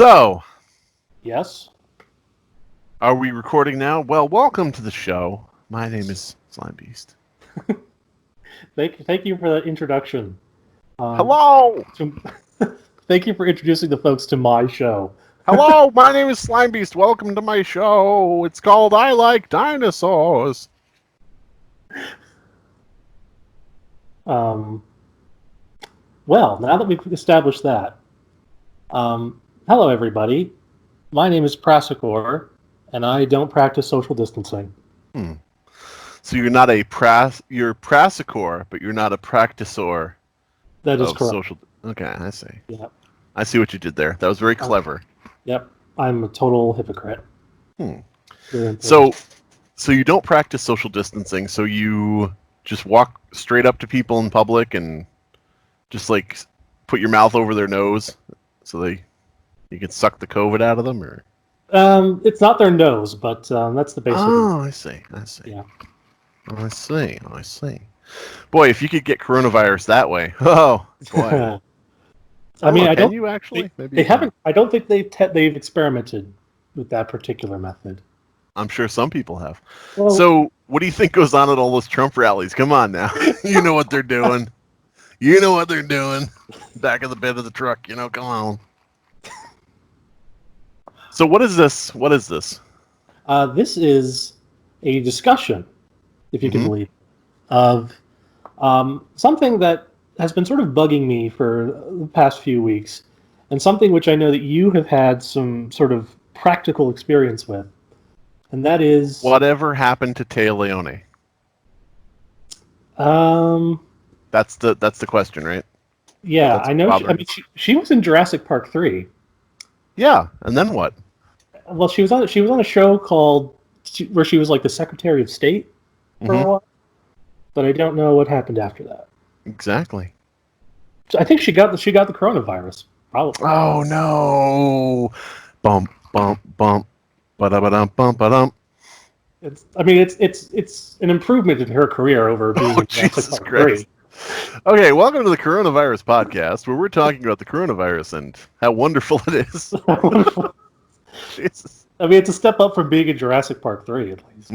So, Yes. are we recording now? Well, welcome to the show. My name is Slimebeast. Thank you for that introduction. Hello! Thank you for introducing the folks to my show. Hello, my name is Slimebeast. Welcome to my show. It's called I Like Dinosaurs. Well, now that we've established that, hello everybody. My name is Prasokour, and I don't practice social distancing. So you're not you're Prasokour, but you're not a practicer That is of correct. social. Okay, I see. Yep. I see what you did there. That was very clever. Yep. I'm a total hypocrite. So you don't practice social distancing, so you just walk straight up to people in public and just like put your mouth over their nose so you can suck the COVID out of them, or? It's not their nose, but that's the basic. Oh, I see. Yeah. I see. Boy, if you could get coronavirus that way, oh boy. I mean, I can don't. you actually? Maybe They haven't. I don't think they've experimented with that particular method. I'm sure some people have. Well, So, what do you think goes on at all those Trump rallies? Come on now, you know what they're doing. You know what they're doing. Back of the bed of the truck. Come on. So, what is this? this is a discussion, if you can believe, of something that has been sort of bugging me for the past few weeks, and something which I know that you have had some sort of practical experience with, and that is Whatever happened to Taya Leone? That's the question, right? Yeah, I know. She was in Jurassic Park 3. Yeah, and then what? Well, she was on a show called where she was like the Secretary of State for a while, but I don't know what happened after that. Exactly. I think she got the coronavirus. Probably. Oh no! Bump bump bump, ba-da-ba-dum bump ba-dum. It's an improvement in her career over being in Jurassic Park 3. Okay, welcome to the Coronavirus Podcast, where we're talking about the coronavirus and how wonderful it is. Jesus. I mean, it's a step up from being in Jurassic Park 3, at least.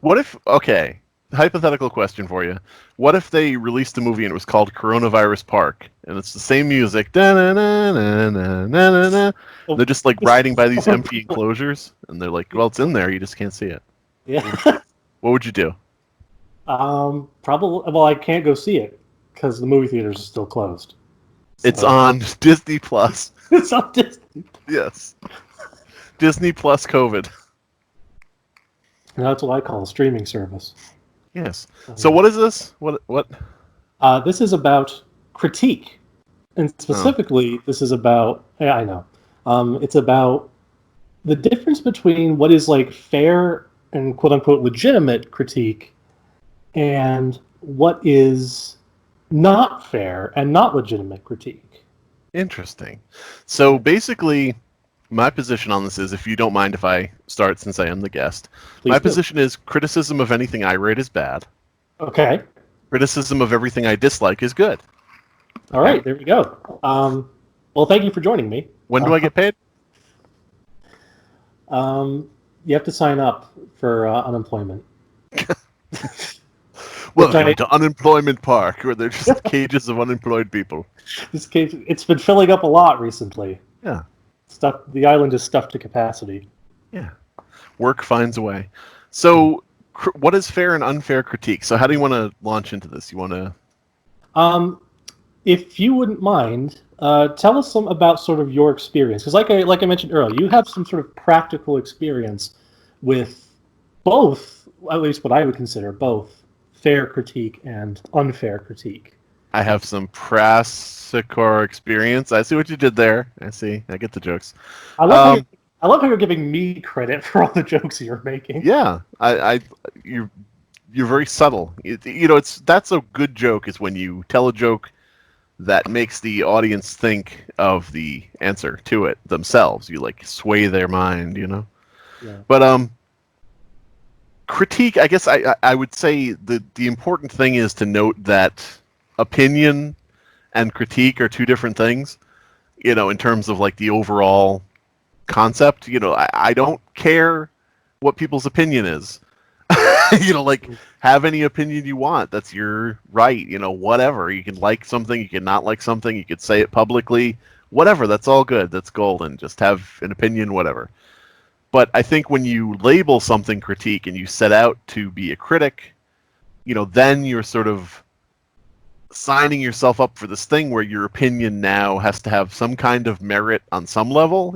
What if, okay, hypothetical question for you. What if they released a movie and it was called Coronavirus Park, and it's the same music, da-na-na-na-na-na-na-na. They're just like riding by these empty enclosures, and they're like, well, it's in there, you just can't see it. Yeah. What would you do? Probably. Well, I can't go see it because the movie theaters are still closed. So. It's on Disney Plus. It's on Disney. Yes. Disney Plus COVID. And that's what I call a streaming service. Yes. So what is this? What? This is about critique, and specifically, this is about. Yeah, I know. It's about the difference between what is like fair and quote unquote legitimate critique, and what is not fair and not legitimate critique. Interesting. So basically, my position on this is, if you don't mind if I start since I am the guest, my position is criticism of anything I rate is bad. Okay. Criticism of everything I dislike is good. All right, there we go. Well, thank you for joining me. When do I get paid? You have to sign up for unemployment. Welcome to Unemployment Park, where there's just cages of unemployed people. This cage, it's been filling up a lot recently. Yeah. The island is stuffed to capacity. Yeah. Work finds a way. So, what is fair and unfair critique? So, how do you want to launch into this? You want to? If you wouldn't mind, tell us some about sort of your experience, because like I mentioned earlier, you have some sort of practical experience with both, at least what I would consider both fair critique and unfair critique. I have some Prasokour experience. I see what you did there. I get the jokes. I love how you're giving me credit for all the jokes you're making. Yeah, you're very subtle. That's a good joke, is when you tell a joke that makes the audience think of the answer to it themselves. You like sway their mind, Yeah. But critique, I guess I would say the important thing is to note that opinion and critique are two different things. in terms of like the overall concept. I don't care what people's opinion is. Like, have any opinion you want. That's your right. Whatever. You can like something, you can not like something, you could say it publicly, whatever. That's all good. That's golden. Just have an opinion, whatever. But I think when you label something critique and you set out to be a critic, then you're sort of signing yourself up for this thing where your opinion now has to have some kind of merit on some level.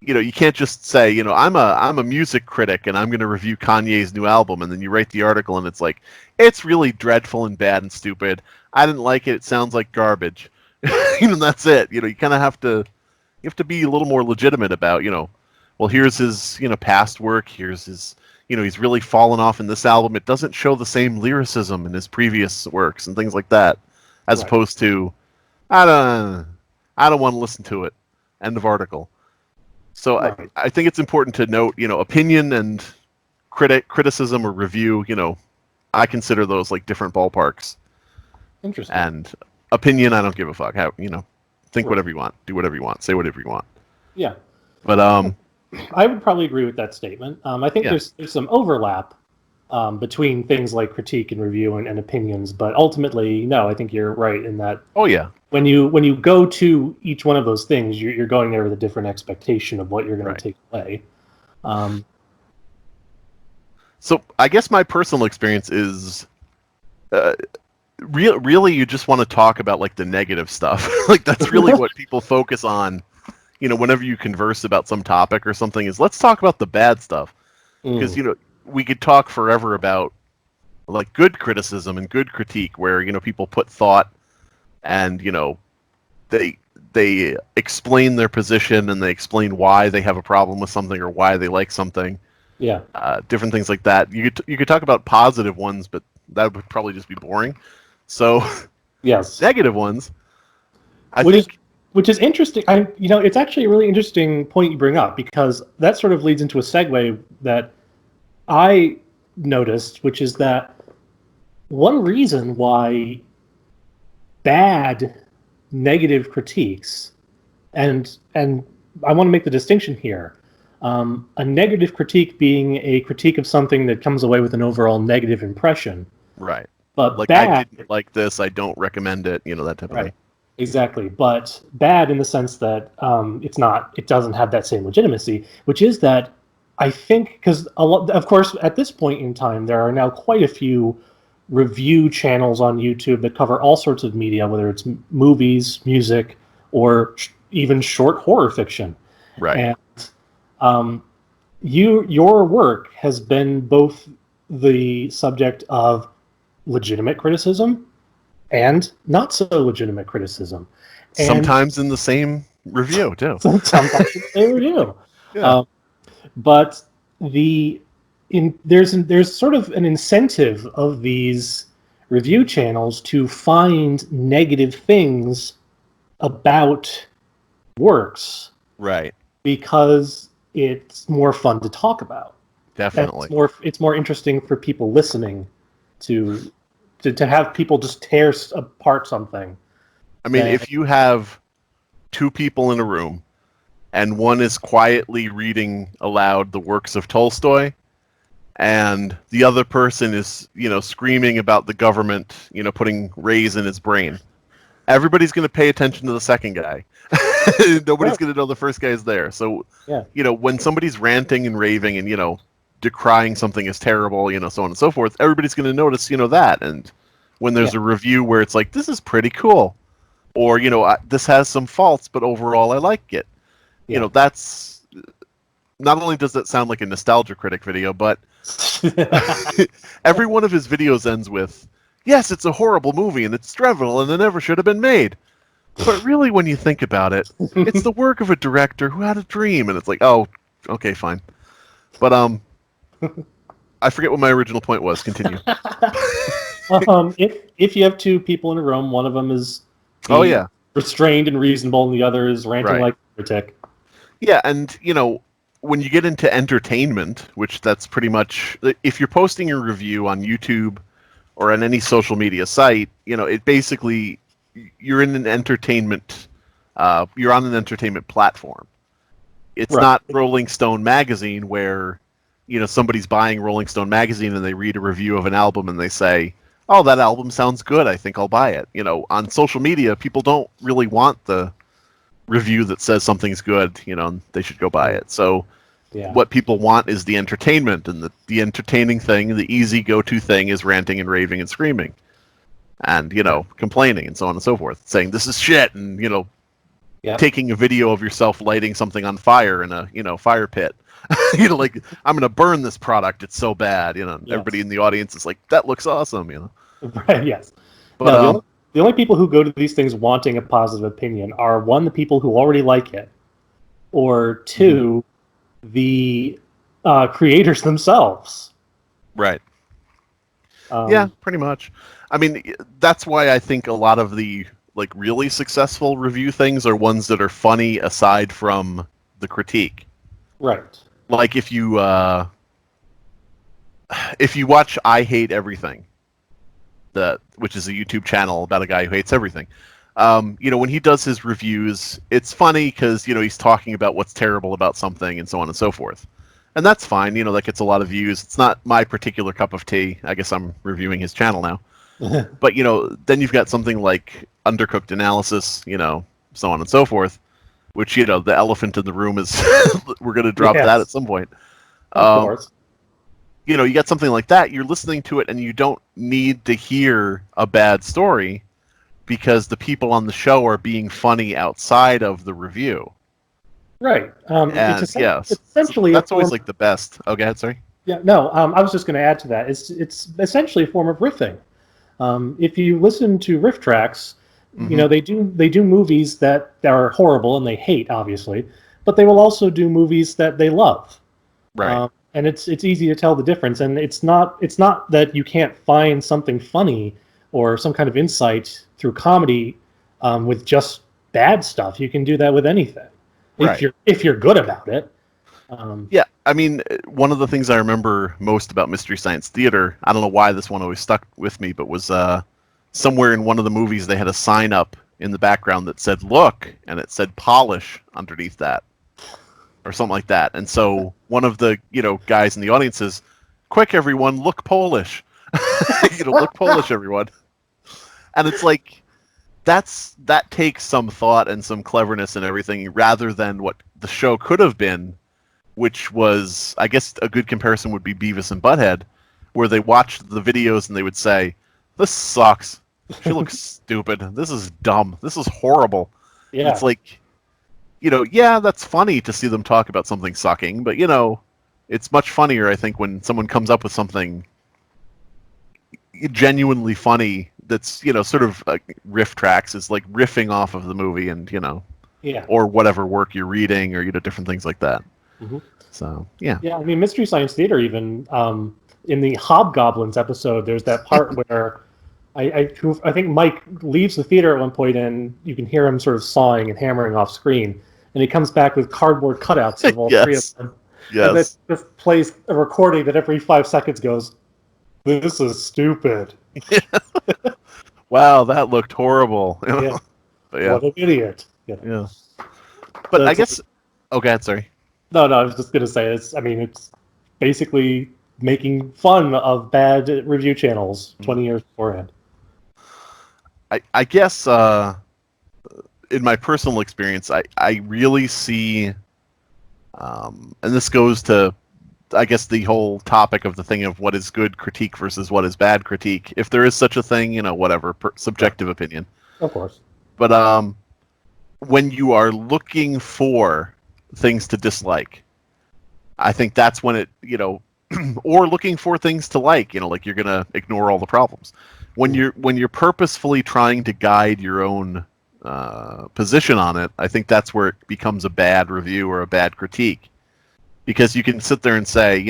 You can't just say, I'm a music critic and I'm going to review Kanye's new album, and then you write the article and it's like, it's really dreadful and bad and stupid. I didn't like it. It sounds like garbage. That's it. You kind of have to be a little more legitimate about, well, here's his, past work. Here's his, he's really fallen off in this album. It doesn't show the same lyricism in his previous works and things like that, as opposed to, I don't want to listen to it. End of article. So I think it's important to note, opinion and criticism or review, I consider those like different ballparks. Interesting. And opinion, I don't give a fuck. Think whatever you want, do whatever you want, say whatever you want. Yeah. But I would probably agree with that statement. I think there's some overlap between things like critique and review and opinions, but ultimately, no, I think you're right in that. Oh yeah. When you go to each one of those things, you're going there with a different expectation of what you're going to take away. So I guess my personal experience is, really, you just want to talk about like the negative stuff. Like that's really what people focus on. Whenever you converse about some topic or something, is let's talk about the bad stuff, because we could talk forever about like good criticism and good critique, where people put thought and they explain their position and they explain why they have a problem with something or why they like something. Yeah. Different things like that. You could talk about positive ones, but that would probably just be boring. So yes, negative ones. Which is interesting. It's actually a really interesting point you bring up, because that sort of leads into a segue that I noticed, which is that one reason why bad negative critiques, and I want to make the distinction here, a negative critique being a critique of something that comes away with an overall negative impression. Right. But like, bad, I didn't like this, I don't recommend it, that type of thing. Exactly, but bad in the sense that it doesn't have that same legitimacy, which is that I think, because of course, at this point in time, there are now quite a few review channels on YouTube that cover all sorts of media, whether it's movies, music, or even short horror fiction. Right. And your work has been both the subject of legitimate criticism and not so legitimate criticism. And sometimes in the same review, too. Sometimes in the same review. Yeah. But there's sort of an incentive of these review channels to find negative things about works. Right. Because it's more fun to talk about. Definitely. It's more interesting for people listening to have people just tear apart something. I mean, if you have two people in a room and one is quietly reading aloud the works of Tolstoy and the other person is, screaming about the government, putting rays in his brain, everybody's going to pay attention to the second guy. Nobody's going to know the first guy's there. So, when somebody's ranting and raving and, decrying something as terrible, so on and so forth, everybody's going to notice, that. And when there's a review where it's like, this is pretty cool, or, this has some faults, but overall I like it. That's not only does that sound like a nostalgia critic video, but every one of his videos ends with, yes, it's a horrible movie and it's dreadful and it never should have been made. But really, when you think about it, it's the work of a director who had a dream, and it's like, oh, okay, fine. But I forget what my original point was. Continue. If you have two people in a room, one of them is restrained and reasonable, and the other is ranting like a critic. Yeah, and when you get into entertainment, which that's pretty much, if you're posting a review on YouTube or on any social media site, it basically, you're in an entertainment You're on an entertainment platform. It's Right. not Rolling Stone magazine where, somebody's buying Rolling Stone magazine and they read a review of an album and they say, "Oh, that album sounds good. I think I'll buy it." On social media, people don't really want the review that says something's good, and they should go buy it. So Yeah. what people want is the entertainment, and the entertaining thing, the easy go-to thing is ranting and raving and screaming and, complaining and so on and so forth, saying this is shit and, Yep. taking a video of yourself lighting something on fire in a, fire pit. Like, I'm going to burn this product. It's so bad. Yes. Everybody in the audience is like, that looks awesome. Right. Yes. But No, the only people who go to these things wanting a positive opinion are, one, the people who already like it, or two, the creators themselves. right. Yeah, pretty much. I mean, that's why I think a lot of the like really successful review things are ones that are funny aside from the critique. Right. Like if you watch I Hate Everything, which is a YouTube channel about a guy who hates everything. When he does his reviews, it's funny because, he's talking about what's terrible about something and so on and so forth. And that's fine, that gets a lot of views. It's not my particular cup of tea. I guess I'm reviewing his channel now. But, then you've got something like Undercooked Analysis, so on and so forth, which, the elephant in the room is, we're going to drop that at some point. Of course. You got something like that, you're listening to it and you don't need to hear a bad story because the people on the show are being funny outside of the review. Right. It's essentially that's always like the best. Oh, go ahead, sorry. Yeah, no, I was just going to add to that. It's essentially a form of riffing. If you listen to riff tracks, they do movies that are horrible and they hate, obviously, but they will also do movies that they love. Right. And it's easy to tell the difference. And it's not that you can't find something funny or some kind of insight through comedy with just bad stuff. You can do that with anything. Right. If you're good about it. Yeah, I mean, one of the things I remember most about Mystery Science Theater, I don't know why this one always stuck with me, but was somewhere in one of the movies they had a sign up in the background that said "look," and it said "polish" underneath that, or something like that. And so one of the guys in the audience says, "Quick, everyone, look Polish!" Look Polish, everyone. And it's like that takes some thought and some cleverness and everything, rather than what the show could have been, which was, I guess, a good comparison would be Beavis and Butthead, where they watched the videos and they would say, "This sucks. She looks stupid. This is dumb. This is horrible." Yeah. And it's like, yeah, that's funny to see them talk about something sucking, but it's much funnier, I think, when someone comes up with something genuinely funny that's sort of riff tracks, is like riffing off of the movie and yeah, or whatever work you're reading, or different things like that. Mm-hmm. So yeah, I mean, Mystery Science Theater, even in the Hobgoblins episode, there's that part where I think Mike leaves the theater at one point and you can hear him sort of sawing and hammering off screen, and he comes back with cardboard cutouts of all three of them. Yes. And it just plays a recording that every 5 seconds goes, "This is stupid." Wow, that looked horrible. Yeah. But yeah. What an idiot. Yeah. But I guess. Oh, go ahead, sorry. No, I was just gonna say it's basically making fun of bad review channels 20 years beforehand. I guess in my personal experience, I really see, and this goes to, I guess, the whole topic of the thing of what is good critique versus what is bad critique, if there is such a thing, whatever, subjective opinion. Of course. But when you are looking for things to dislike, I think that's when it, or looking for things to like, like you're gonna ignore all the problems. When you're purposefully trying to guide your own position on it, I think that's where it becomes a bad review or a bad critique. Because you can sit there and say,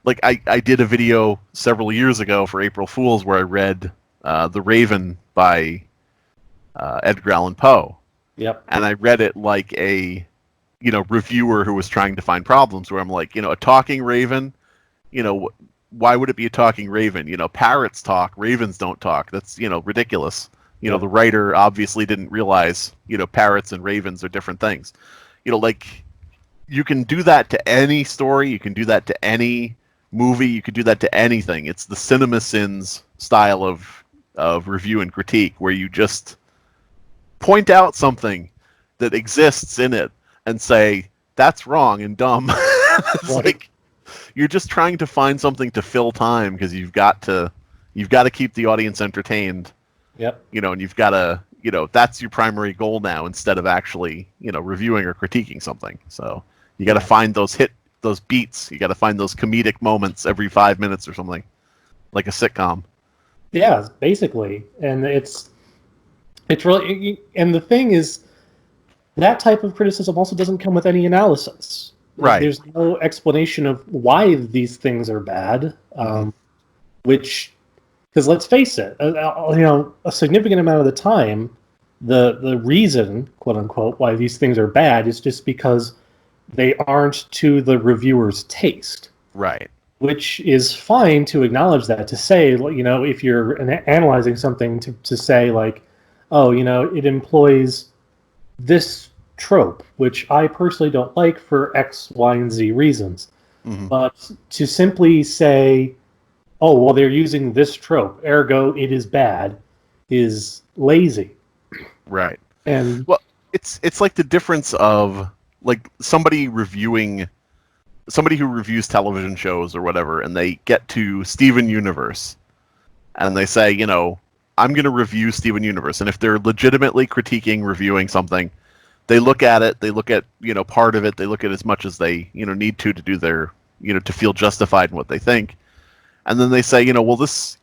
like I did a video several years ago for April Fools where I read The Raven by Edgar Allan Poe. Yep. And I read it like a, reviewer who was trying to find problems, where I'm like, a talking raven, why would it be a talking raven? Parrots talk, ravens don't talk. That's, ridiculous. The writer obviously didn't realize, parrots and ravens are different things. Like, you can do that to any story, you can do that to any movie, you could do that to anything. It's the CinemaSins style of review and critique, where you just point out something that exists in it and say, that's wrong and dumb. It's like, you're just trying to find something to fill time, because you've got to keep the audience entertained. Yep. And you've got to, that's your primary goal now, instead of actually, reviewing or critiquing something. So you got to find those beats. You got to find those comedic moments every 5 minutes or something, like a sitcom. Yeah, basically. And it's really, and the thing is, that type of criticism also doesn't come with any analysis. Right. There's no explanation of why these things are bad, which, because let's face it, a significant amount of the time, the reason, quote unquote, why these things are bad is just because they aren't to the reviewer's taste. Right. Which is fine to acknowledge that, to say, if you're analyzing something, to say, like, oh, it employs this trope, which I personally don't like for X, Y, and Z reasons. But to simply say, oh, well, they're using this trope, ergo it is bad, is lazy. Right. And well, it's like the difference of, like, somebody who reviews television shows or whatever, and they get to Steven Universe, and they say, I'm going to review Steven Universe. And if they're legitimately critiquing, reviewing something, they look at it, they look at, part of it, they look at as much as they, need to do their, to feel justified in what they think. And then they say, well, this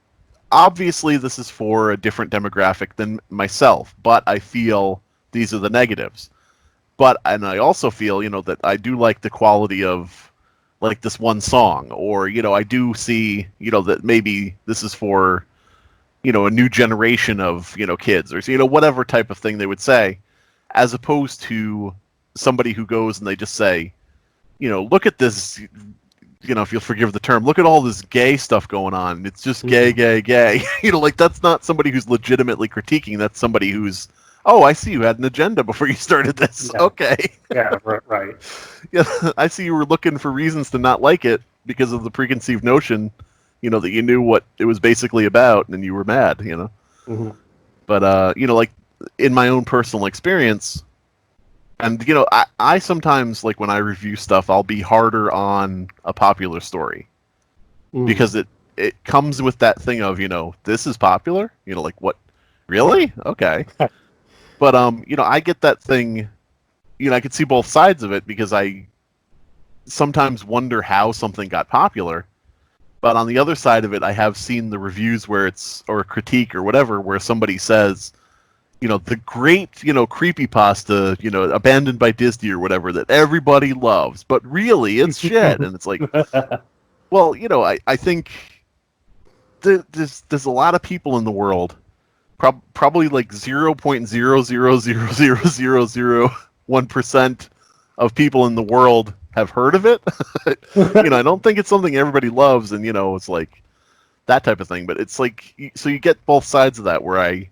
is for a different demographic than myself, but I feel these are the negatives. And I also feel, that I do like the quality of, like, this one song, or, I do see, that maybe this is for, a new generation of, kids, or, whatever type of thing they would say, as opposed to somebody who goes and they just say, look at this, if you'll forgive the term, look at all this gay stuff going on. It's just gay, gay, gay. Like, that's not somebody who's legitimately critiquing. That's somebody who's, oh, I see you had an agenda before you started this. Yeah. Okay. Yeah, right. Yeah, I see you were looking for reasons to not like it because of the preconceived notion, that you knew what it was basically about, and you were mad, But, like, in my own personal experience, and, I sometimes, like, when I review stuff, I'll be harder on a popular story. Because it comes with that thing of, this is popular? Like, what? Really? Okay. But, I get that thing, I can see both sides of it, because I sometimes wonder how something got popular. But on the other side of it, I have seen the reviews or a critique or whatever, where somebody says, the great, creepypasta, Abandoned by Disney or whatever, that everybody loves, but really it's shit. And it's like, well, I think there's a lot of people in the world, probably like 0.0000001% of people in the world have heard of it. I don't think it's something everybody loves, and, it's like that type of thing. But it's like, so you get both sides of that, where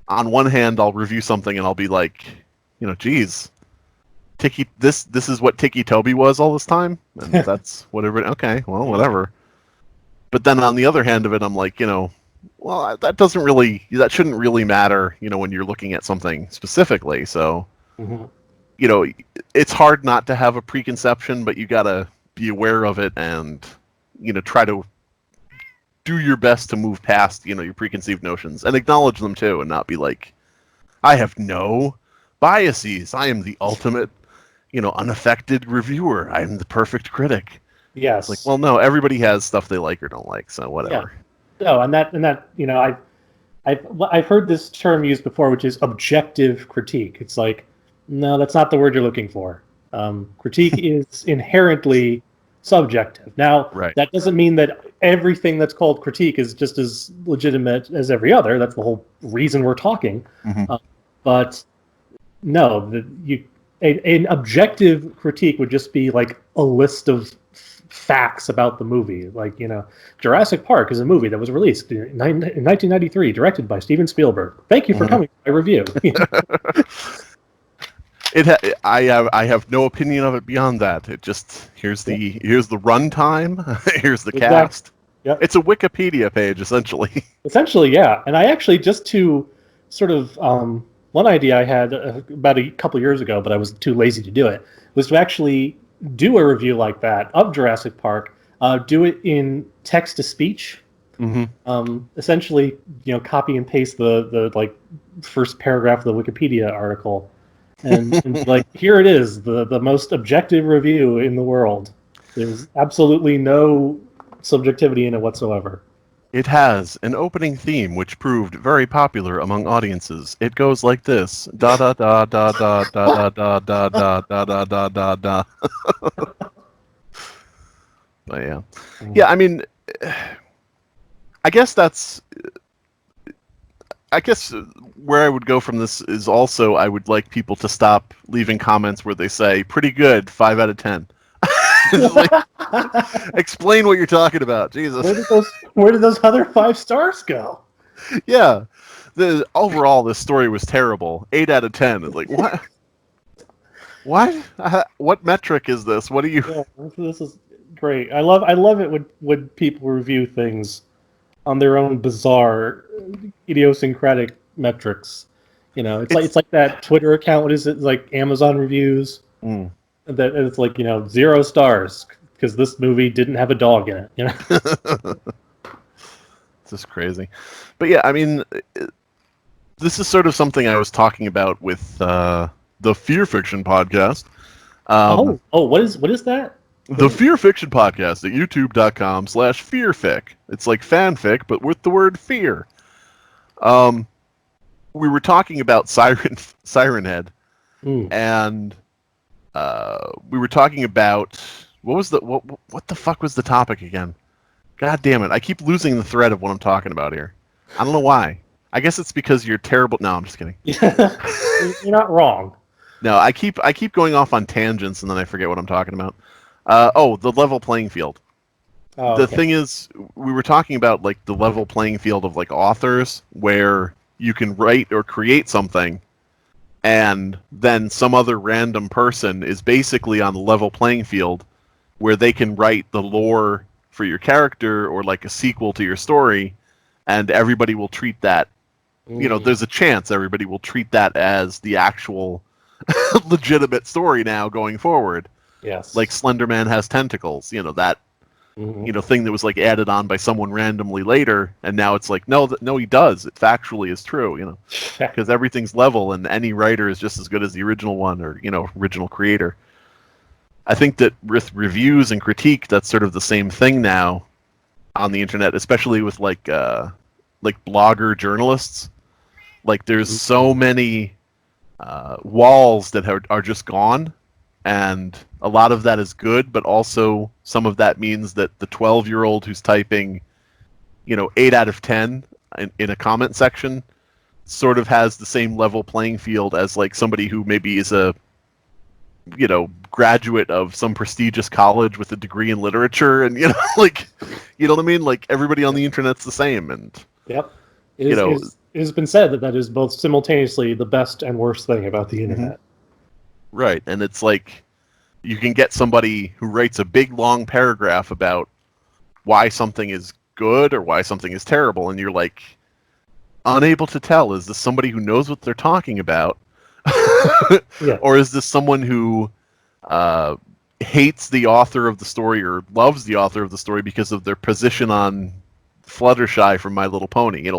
on one hand, I'll review something and I'll be like, geez, this is what Tiki Toby was all this time, and that's whatever. Okay, well, whatever. But then on the other hand of it, I'm like, well, that shouldn't really matter, when you're looking at something specifically. So, it's hard not to have a preconception, but you gotta be aware of it and, try to do your best to move past, your preconceived notions, and acknowledge them too, and not be like, I have no biases. I am the ultimate, unaffected reviewer. I am the perfect critic. Yes. It's like, well, no, everybody has stuff they like or don't like, so whatever. Yeah. No, and that I've heard this term used before, which is objective critique. It's like, no, that's not the word you're looking for. Critique is inherently subjective. Now, That doesn't mean that everything that's called critique is just as legitimate as every other. That's the whole reason we're talking. But no, an objective critique would just be like a list of facts about the movie. Like, Jurassic Park is a movie that was released in 1993, directed by Steven Spielberg. Thank you for coming to my review. I have no opinion of it beyond that. It just here's the runtime, here's the cast. Yep. It's a Wikipedia page essentially. Essentially, yeah. And I actually, just to sort of one idea I had about a couple years ago, but I was too lazy to do it, was to actually do a review like that of Jurassic Park. Do it in text to speech. Mm-hmm. Essentially, copy and paste the like first paragraph of the Wikipedia article. And like, here it is, the most objective review in the world. There's absolutely no subjectivity in it whatsoever. It has an opening theme which proved very popular among audiences. It goes like this: da da da da da da da da da da da da da da. But yeah. I mean, I guess where I would go from this is also I would like people to stop leaving comments where they say "pretty good, 5 out of 10." Like, explain what you're talking about, Jesus. Where did those other 5 stars go? Yeah, overall this story was terrible. 8 out of 10. It's like, what? What? What metric is this? What are you? Yeah, this is great. I love it when people review things on their own bizarre, idiosyncratic metrics. It's like that Twitter account. What is it? Like Amazon reviews. Mm. That it's like 0 stars because this movie didn't have a dog in it. It's just crazy. But yeah, I mean, this is sort of something I was talking about with the Fear Fiction podcast. What is that? The Fear Fiction podcast at youtube.com/fearfic. It's like fanfic, but with the word fear. We were talking about Siren Head, and we were talking about what the fuck was the topic again? God damn it! I keep losing the thread of what I'm talking about here. I don't know why. I guess it's because you're terrible. No, I'm just kidding. You're not wrong. No, I keep going off on tangents and then I forget what I'm talking about. The level playing field. The thing is, we were talking about like the level playing field of like authors where you can write or create something and then some other random person is basically on the level playing field where they can write the lore for your character or like a sequel to your story, and everybody will treat that, there's a chance everybody will treat that as the actual legitimate story now going forward. Yes. Like Slenderman has tentacles, that thing that was like added on by someone randomly later, and now it's like, no, he does. It factually is true, because everything's level, and any writer is just as good as the original one or original creator. I think that with reviews and critique, that's sort of the same thing now on the internet, especially with like blogger journalists. Like there's so many walls that are just gone. And a lot of that is good, but also some of that means that the 12-year-old who's typing, 8 out of 10 in a comment section sort of has the same level playing field as like somebody who maybe is a, graduate of some prestigious college with a degree in literature, and what I mean? Like everybody on the internet's the same, and yep, it has been said that is both simultaneously the best and worst thing about the internet. Right, and it's like you can get somebody who writes a big long paragraph about why something is good or why something is terrible, and you're like unable to tell, is this somebody who knows what they're talking about? Yeah. Or is this someone who hates the author of the story or loves the author of the story because of their position on Fluttershy from My Little Pony?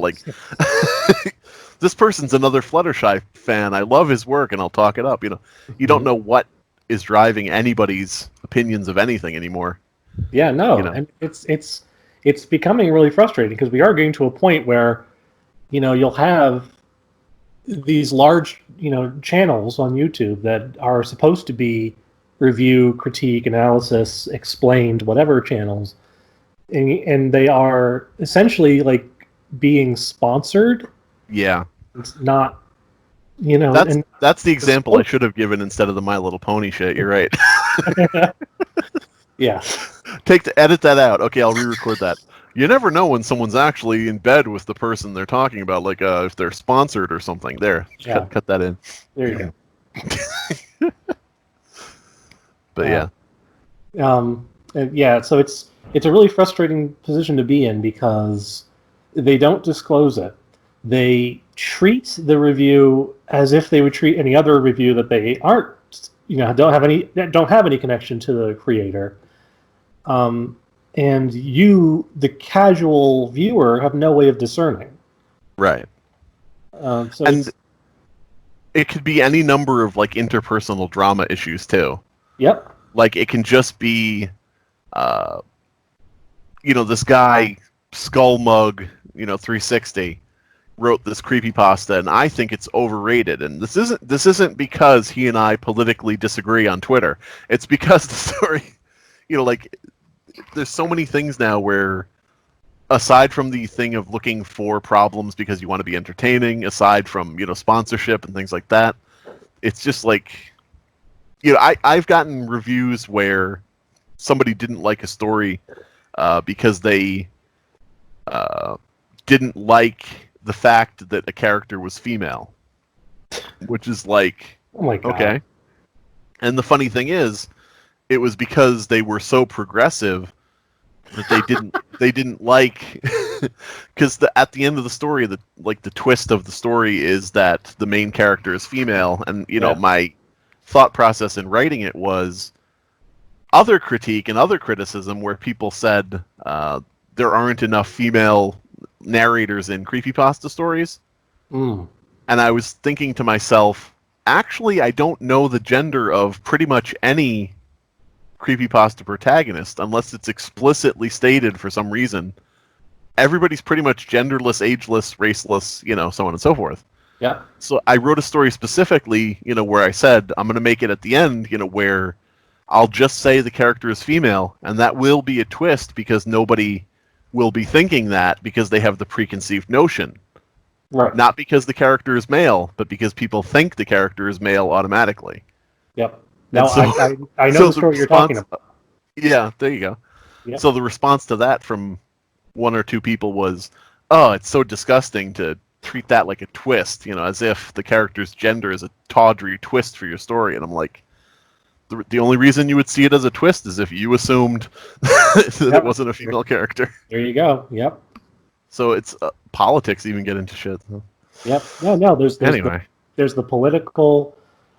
This person's another Fluttershy fan. I love his work, and I'll talk it up. You don't know what is driving anybody's opinions of anything anymore. Yeah, no, and it's becoming really frustrating because we are getting to a point where, you'll have these large, channels on YouTube that are supposed to be review, critique, analysis, explained, whatever channels, and they are essentially like being sponsored. Yeah. It's not, That's the example I should have given instead of the My Little Pony shit. You're right. Yeah. Edit that out. Okay, I'll re-record that. You never know when someone's actually in bed with the person they're talking about, like if they're sponsored or something. There, Yeah. cut that in. There you But go. yeah, And yeah, so it's a really frustrating position to be in because they don't disclose it. They treat the review as if they would treat any other review that they aren't, don't have any connection to the creator. And you, the casual viewer, have no way of discerning. right. So And it could be any number of like interpersonal drama issues too. yep, Like it can just be, this guy Skullmug, 360 wrote this creepypasta, and I think it's overrated. And this isn't because he and I politically disagree on Twitter. It's because the story, like there's so many things now where, aside from the thing of looking for problems because you want to be entertaining, aside from sponsorship and things like that, it's just like, I've gotten reviews where somebody didn't like a story because they didn't like the fact that a character was female, which is like, oh my god, okay. And the funny thing is, it was because they were so progressive that they didn't like, because at the end of the story, the twist of the story is that the main character is female, and my thought process in writing it was other critique and other criticism where people said there aren't enough female narrators in creepypasta stories. Mm. And I was thinking to myself, actually, I don't know the gender of pretty much any creepypasta protagonist unless it's explicitly stated for some reason. Everybody's pretty much genderless, ageless, raceless, so on and so forth. Yeah. So I wrote a story specifically, where I said I'm going to make it at the end, where I'll just say the character is female, and that will be a twist because nobody will be thinking that because they have the preconceived notion. Right. Not because the character is male, but because people think the character is male automatically. Yep. Now So, I know the story you're talking about. Yeah, there you go. Yep. So the response to that from one or two people was, "Oh, it's so disgusting to treat that like a twist, as if the character's gender is a tawdry twist for your story." And I'm like, the only reason you would see it as a twist is if you assumed that it wasn't a female character. There you go. Yep. So it's politics even get into shit. So. Yep. No. There's the political,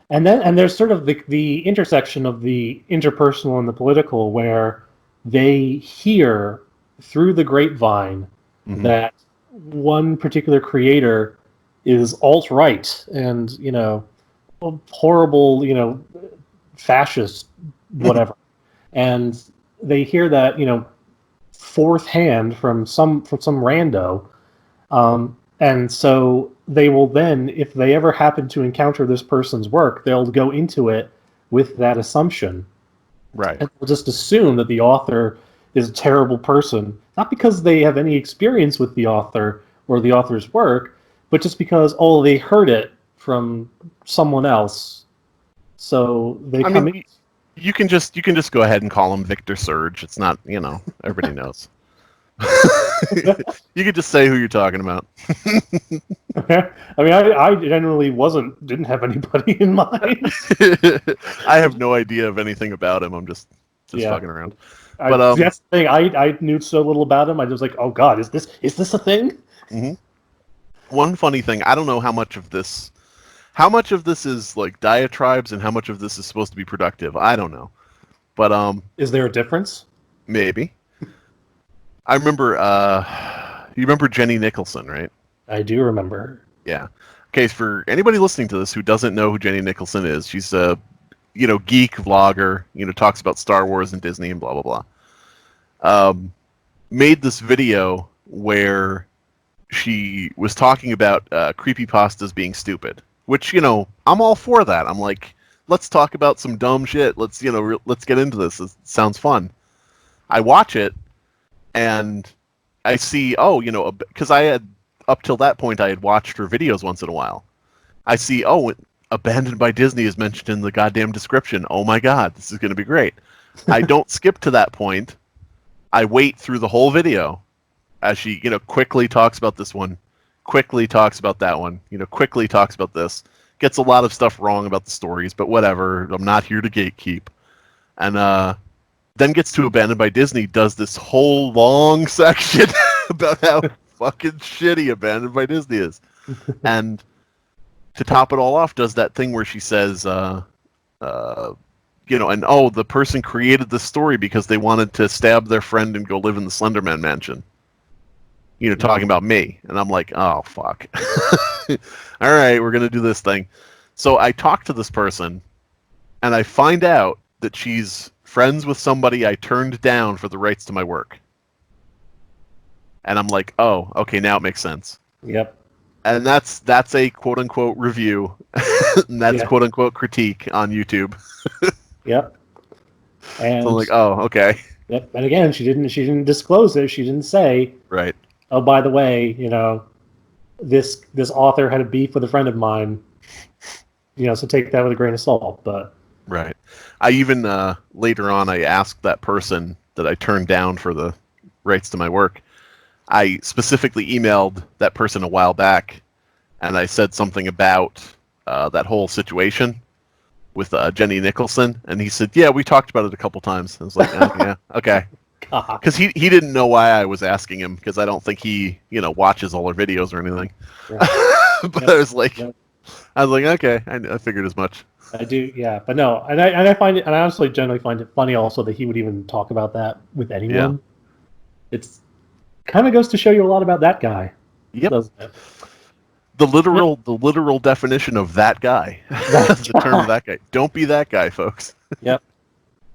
and there's sort of the intersection of the interpersonal and the political, where they hear through the grapevine that one particular creator is alt-right and horrible, fascist, whatever, and they hear that fourth hand from some rando, and so they will then, if they ever happen to encounter this person's work, they'll go into it with that assumption, right? And they'll just assume that the author is a terrible person, not because they have any experience with the author or the author's work, but just because they heard it from someone else. So they come in. You can just go ahead and call him Victor Surge. It's not, everybody knows. You could just say who you're talking about. Okay. I mean, I generally didn't have anybody in mind. I have no idea of anything about him. I'm just fucking around. But that's the thing. I knew so little about him. I was like, oh god, is this a thing? Mm-hmm. One funny thing, I don't know how much of this is like diatribes and how much of this is supposed to be productive. I don't know. But is there a difference? Maybe. I remember you remember Jenny Nicholson, right? I do remember. Yeah. Okay, for anybody listening to this who doesn't know who Jenny Nicholson is, she's a geek vlogger, talks about Star Wars and Disney and blah blah blah. Made this video where she was talking about creepypastas being stupid, which I'm all for that. I'm like, let's talk about some dumb shit. Let's let's get into this. It sounds fun. I watch it and I see, because I had up till that point I had watched her videos once in a while. I see, Abandoned by Disney is mentioned in the goddamn description. Oh my god, this is going to be great. I don't skip to that point. I wait through the whole video as she, quickly talks about this one, quickly talks about that one, quickly talks about this. Gets a lot of stuff wrong about the stories, but whatever. I'm not here to gatekeep. And then gets to Abandoned by Disney, does this whole long section about how fucking shitty Abandoned by Disney is. And to top it all off, does that thing where she says, the person created this story because they wanted to stab their friend and go live in the Slenderman mansion. Talking about me. And I'm like, oh, fuck. All right, we're going to do this thing. So I talk to this person, and I find out that she's friends with somebody I turned down for the rights to my work. And I'm like, oh, okay, now it makes sense. Yep. And that's a quote-unquote review. And that's quote-unquote critique on YouTube. Yep. And so I'm like, oh, okay. Yep. And again, she didn't disclose it. She didn't say, right. Oh, by the way, this author had a beef with a friend of mine. So take that with a grain of salt. But right. I even later on, I asked that person that I turned down for the rights to my work. I specifically emailed that person a while back, and I said something about that whole situation with Jenny Nicholson, and he said, "Yeah, we talked about it a couple times." I was like, "Yeah, okay," because he didn't know why I was asking him, because I don't think he watches all our videos or anything. Right. But I was like, okay, I figured as much. I do, yeah, but no, and I find it, and I honestly generally find it funny also that he would even talk about that with anyone. Yeah. It's kind of goes to show you a lot about that guy. Yep. Doesn't it? The literal definition of that guy. That's the term of that guy. Don't be that guy, folks. Yep.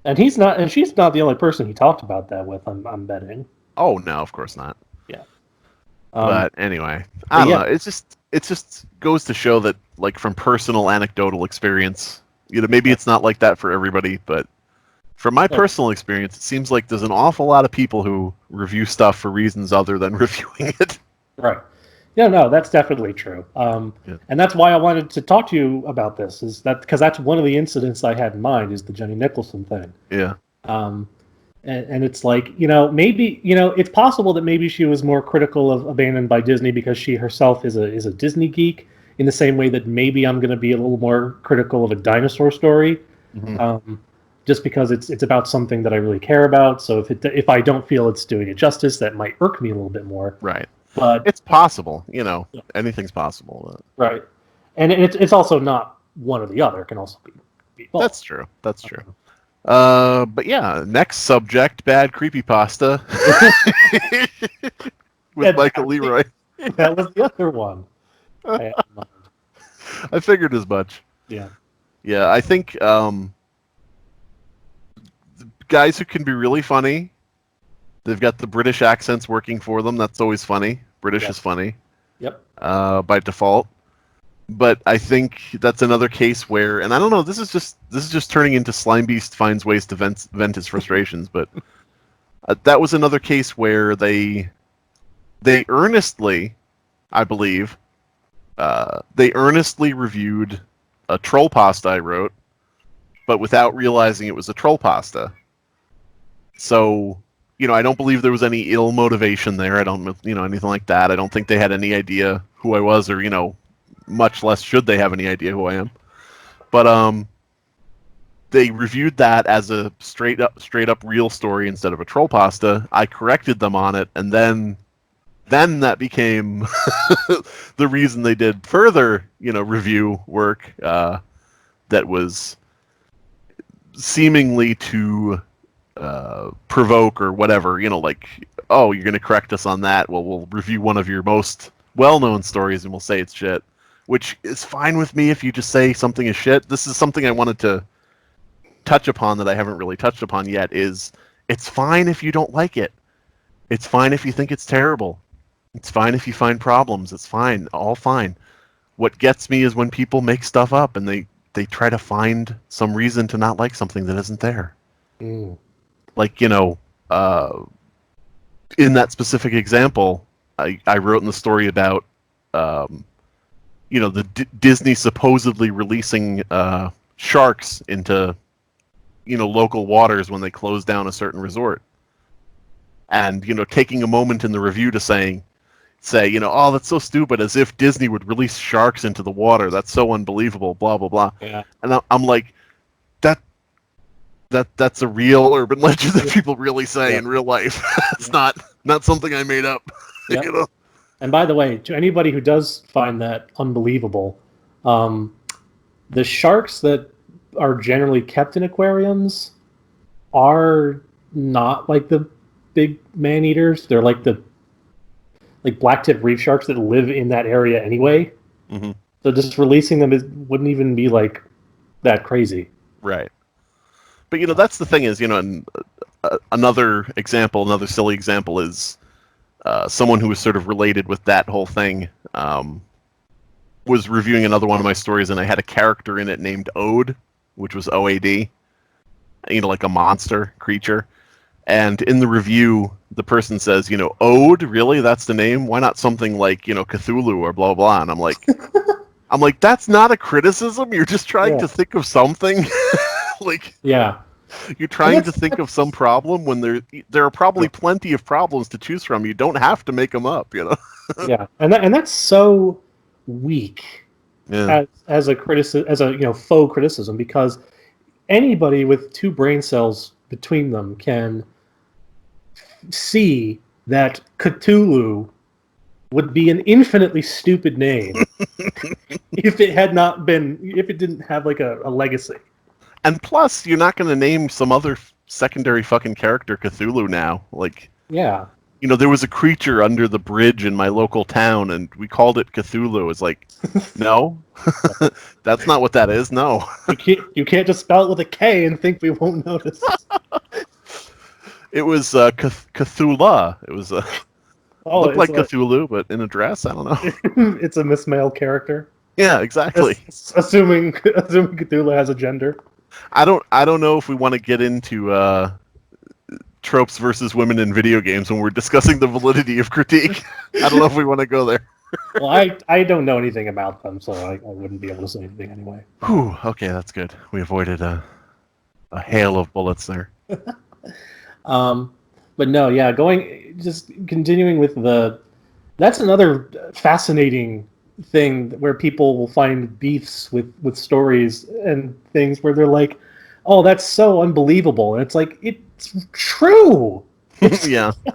And she's not the only person he talked about that with. I'm betting. Oh no, of course not. Yeah. But anyway, I don't know. It just goes to show that, like, from personal anecdotal experience, maybe it's not like that for everybody, but from my personal experience, it seems like there's an awful lot of people who review stuff for reasons other than reviewing it. Right. Yeah, no, that's definitely true. And that's why I wanted to talk to you about this, is that because that's one of the incidents I had in mind, is the Jenny Nicholson thing. Yeah. And it's like, maybe, it's possible that maybe she was more critical of Abandoned by Disney because she herself is a Disney geek, in the same way that maybe I'm going to be a little more critical of a dinosaur story, just because it's about something that I really care about. So if I don't feel it's doing it justice, that might irk me a little bit more. Right. But it's possible, anything's possible. Right. And it's also not one or the other. It can also be both. That's true. That's true. But yeah, next subject, bad creepypasta with Michael Leroy. That was the other one. I figured as much. Yeah. Yeah, I think guys who can be really funny, they've got the British accents working for them. That's always funny. British is funny. Yep. By default. But I think that's another case where, and I don't know, this is just turning into Slimebeast finds ways to vent his frustrations, but that was another case where they earnestly, I believe, they earnestly reviewed a troll pasta I wrote, but without realizing it was a troll pasta. So, I don't believe there was any ill motivation there. I don't, anything like that. I don't think they had any idea who I was, or, much less should they have any idea who I am. But they reviewed that as a straight up real story instead of a troll pasta. I corrected them on it, and then that became the reason they did further, review work that was seemingly to provoke or whatever, like, oh, you're going to correct us on that. Well, we'll review one of your most well-known stories and we'll say it's shit, which is fine with me if you just say something is shit. This is something I wanted to touch upon that I haven't really touched upon yet, is it's fine if you don't like it. It's fine if you think it's terrible. It's fine if you find problems. It's fine. All fine. What gets me is when people make stuff up and they try to find some reason to not like something that isn't there. Mm. Like, in that specific example, I wrote in the story about, the Disney supposedly releasing sharks into local waters when they close down a certain resort. And, taking a moment in the review to say, oh, that's so stupid, as if Disney would release sharks into the water. That's so unbelievable, blah, blah, blah. Yeah. And I'm like, that's a real urban legend that people really say in real life. It's not something I made up. Yep. And by the way, to anybody who does find that unbelievable, the sharks that are generally kept in aquariums are not like the big man-eaters. They're like the black-tip reef sharks that live in that area anyway. Mm-hmm. So just releasing them wouldn't even be like that crazy. Right. But that's the thing is, and another silly example is someone who was sort of related with that whole thing was reviewing another one of my stories, and I had a character in it named Ode, which was OAD, like a monster creature. And in the review, the person says, Ode, really? That's the name? Why not something like, Cthulhu or blah, blah? And I'm like, that's not a criticism. You're just trying to think of something. You're trying to think of some problem when there are probably plenty of problems to choose from. You don't have to make them up, Yeah, and that's so weak as a criticism, as a faux criticism, because anybody with two brain cells between them can see that Cthulhu would be an infinitely stupid name if it didn't have like a legacy. And plus, you're not going to name some other secondary fucking character Cthulhu now. Yeah. There was a creature under the bridge in my local town, and we called it Cthulhu. It's like, no, that's not what that is. No, you can't just spell it with a K and think we won't notice. It was Cthulhu. It was looked like Cthulhu, but in a dress. I don't know. It's a mismailed character. Yeah, exactly. Assuming Cthulhu has a gender. I don't know if we want to get into tropes versus women in video games when we're discussing the validity of critique. I don't know if we want to go there. Well, I don't know anything about them, so I wouldn't be able to say anything anyway. Whew, okay, that's good. We avoided a hail of bullets there. But no, yeah, just continuing with that's another fascinating thing where people will find beefs with stories and things where they're like, oh, that's so unbelievable. And it's like, it's true. It's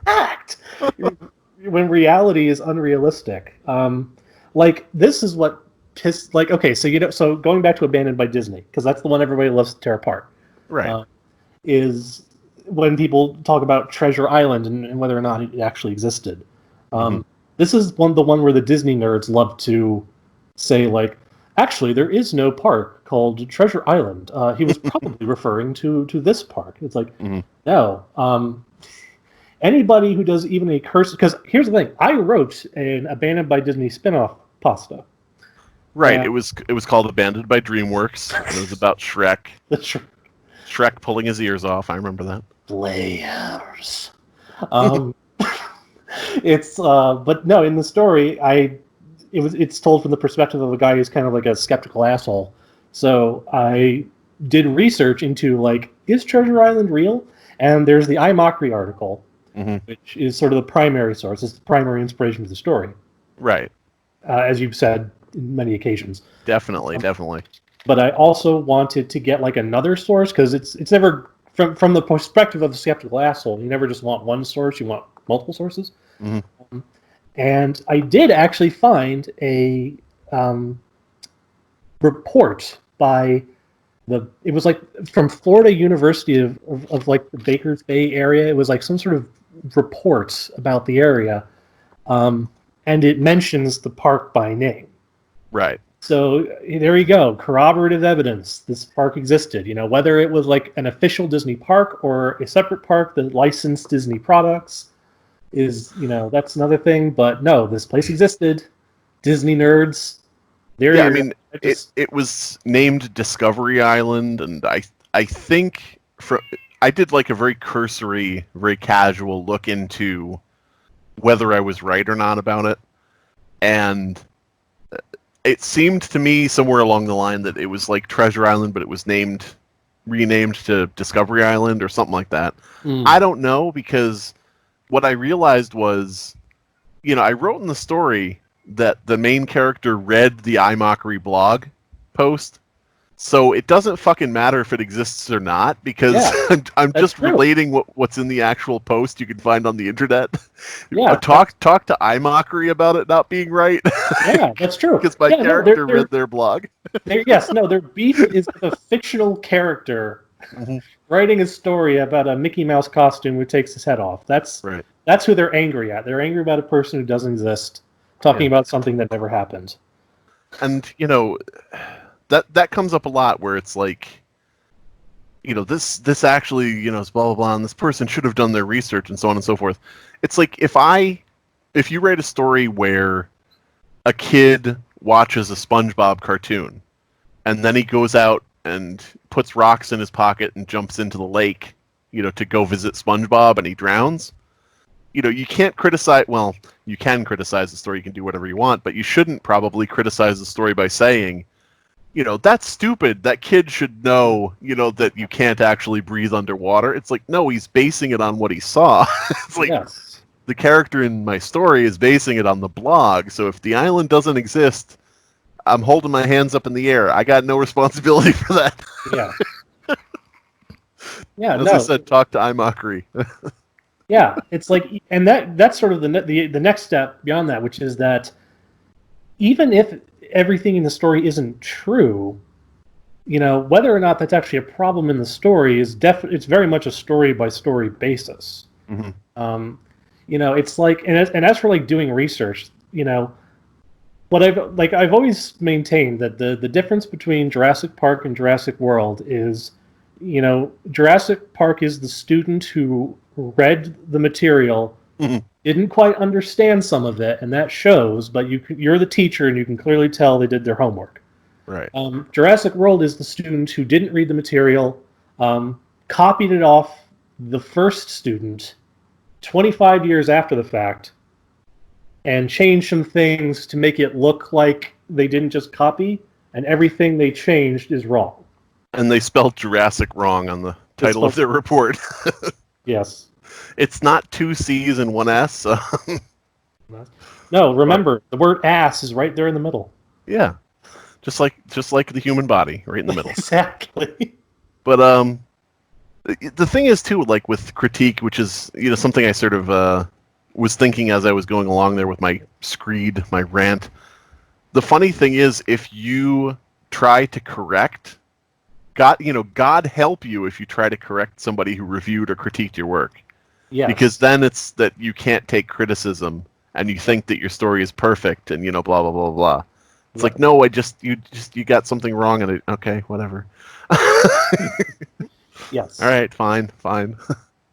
fact. When reality is unrealistic. This is what okay, so going back to Abandoned by Disney, because that's the one everybody loves to tear apart. Right. Is when people talk about Treasure Island and whether or not it actually existed. This is the one where the Disney nerds love to say, like, actually, there is no park called Treasure Island. He was probably referring to this park. It's like, no. Anybody who does even a curse... Because here's the thing. I wrote an Abandoned by Disney spin-off pasta. Right. It was called Abandoned by DreamWorks. It was about Shrek. Shrek pulling his ears off. I remember that. Layers. But no, in the story, it's told from the perspective of a guy who's kind of like a skeptical asshole. So I did research into, like, is Treasure Island real? And there's the iMockery article, which is sort of the primary source. It's the primary inspiration for the story. Right. As you've said in many occasions. Definitely. But I also wanted to get, like, another source, because it's never, from the perspective of the skeptical asshole, you never just want one source, you want multiple sources. And I did actually find a report by it was like from Florida University of like the Baker's Bay area. It was like some sort of report about the area, and it mentions the park by name. Right. So there you go, corroborative evidence. This park existed. Whether it was like an official Disney park or a separate park that licensed Disney products is, that's another thing. But no, this place existed. Disney nerds. It was named Discovery Island, and I think I did like a very cursory, very casual look into whether I was right or not about it, and it seemed to me somewhere along the line that it was like Treasure Island, but it was named renamed to Discovery Island or something like that. Mm. I don't know, because what I realized was, I wrote in the story that the main character read the iMockery blog post, so it doesn't fucking matter if it exists or not, because I'm just true. relating what's in the actual post you can find on the internet. Yeah, talk to iMockery about it not being right. Yeah, that's true. Because my character read their blog. Their beef is with a fictional character writing a story about a Mickey Mouse costume who takes his head off. That's who they're angry at. They're angry about a person who doesn't exist, talking about something that never happened. And that comes up a lot, where it's like, this actually, is blah blah blah, and this person should have done their research and so on and so forth. It's like, if you write a story where a kid watches a SpongeBob cartoon and then he goes out and puts rocks in his pocket and jumps into the lake, to go visit SpongeBob, and he drowns, you can't criticize. Well, you can criticize the story. You can do whatever you want, but you shouldn't probably criticize the story by saying, that's stupid. That kid should know, that you can't actually breathe underwater. It's like, no, he's basing it on what he saw. It's like, the character in my story is basing it on the blog. So if the island doesn't exist, I'm holding my hands up in the air. I got no responsibility for that. As I said, talk to iMockery. Yeah, it's like, and that's sort of the next step beyond that, which is that even if everything in the story isn't true, whether or not that's actually a problem in the story it's very much a story by story basis. It's like, and as for like doing research, what I've always maintained that the difference between Jurassic Park and Jurassic World is, Jurassic Park is the student who read the material, didn't quite understand some of it, and that shows, but you're the teacher and you can clearly tell they did their homework. Right. Jurassic World is the student who didn't read the material, copied it off the first student 25 years after the fact, and changed some things to make it look like they didn't just copy, and everything they changed is wrong. And they spelled Jurassic wrong on the title of their report. Yes. It's not 2 C's and 1 S. No, remember, the word ass is right there in the middle. Yeah. Just like the human body, right in the middle. Exactly. But the thing is, too, like with critique, which is, something I sort of was thinking as I was going along there with my screed, my rant. The funny thing is, if you try to correct, God help you if you try to correct somebody who reviewed or critiqued your work. Yeah. Because then it's that you can't take criticism and you think that your story is perfect and blah blah blah blah. It's like, no, you got something wrong, and okay, whatever. Yes. All right, fine.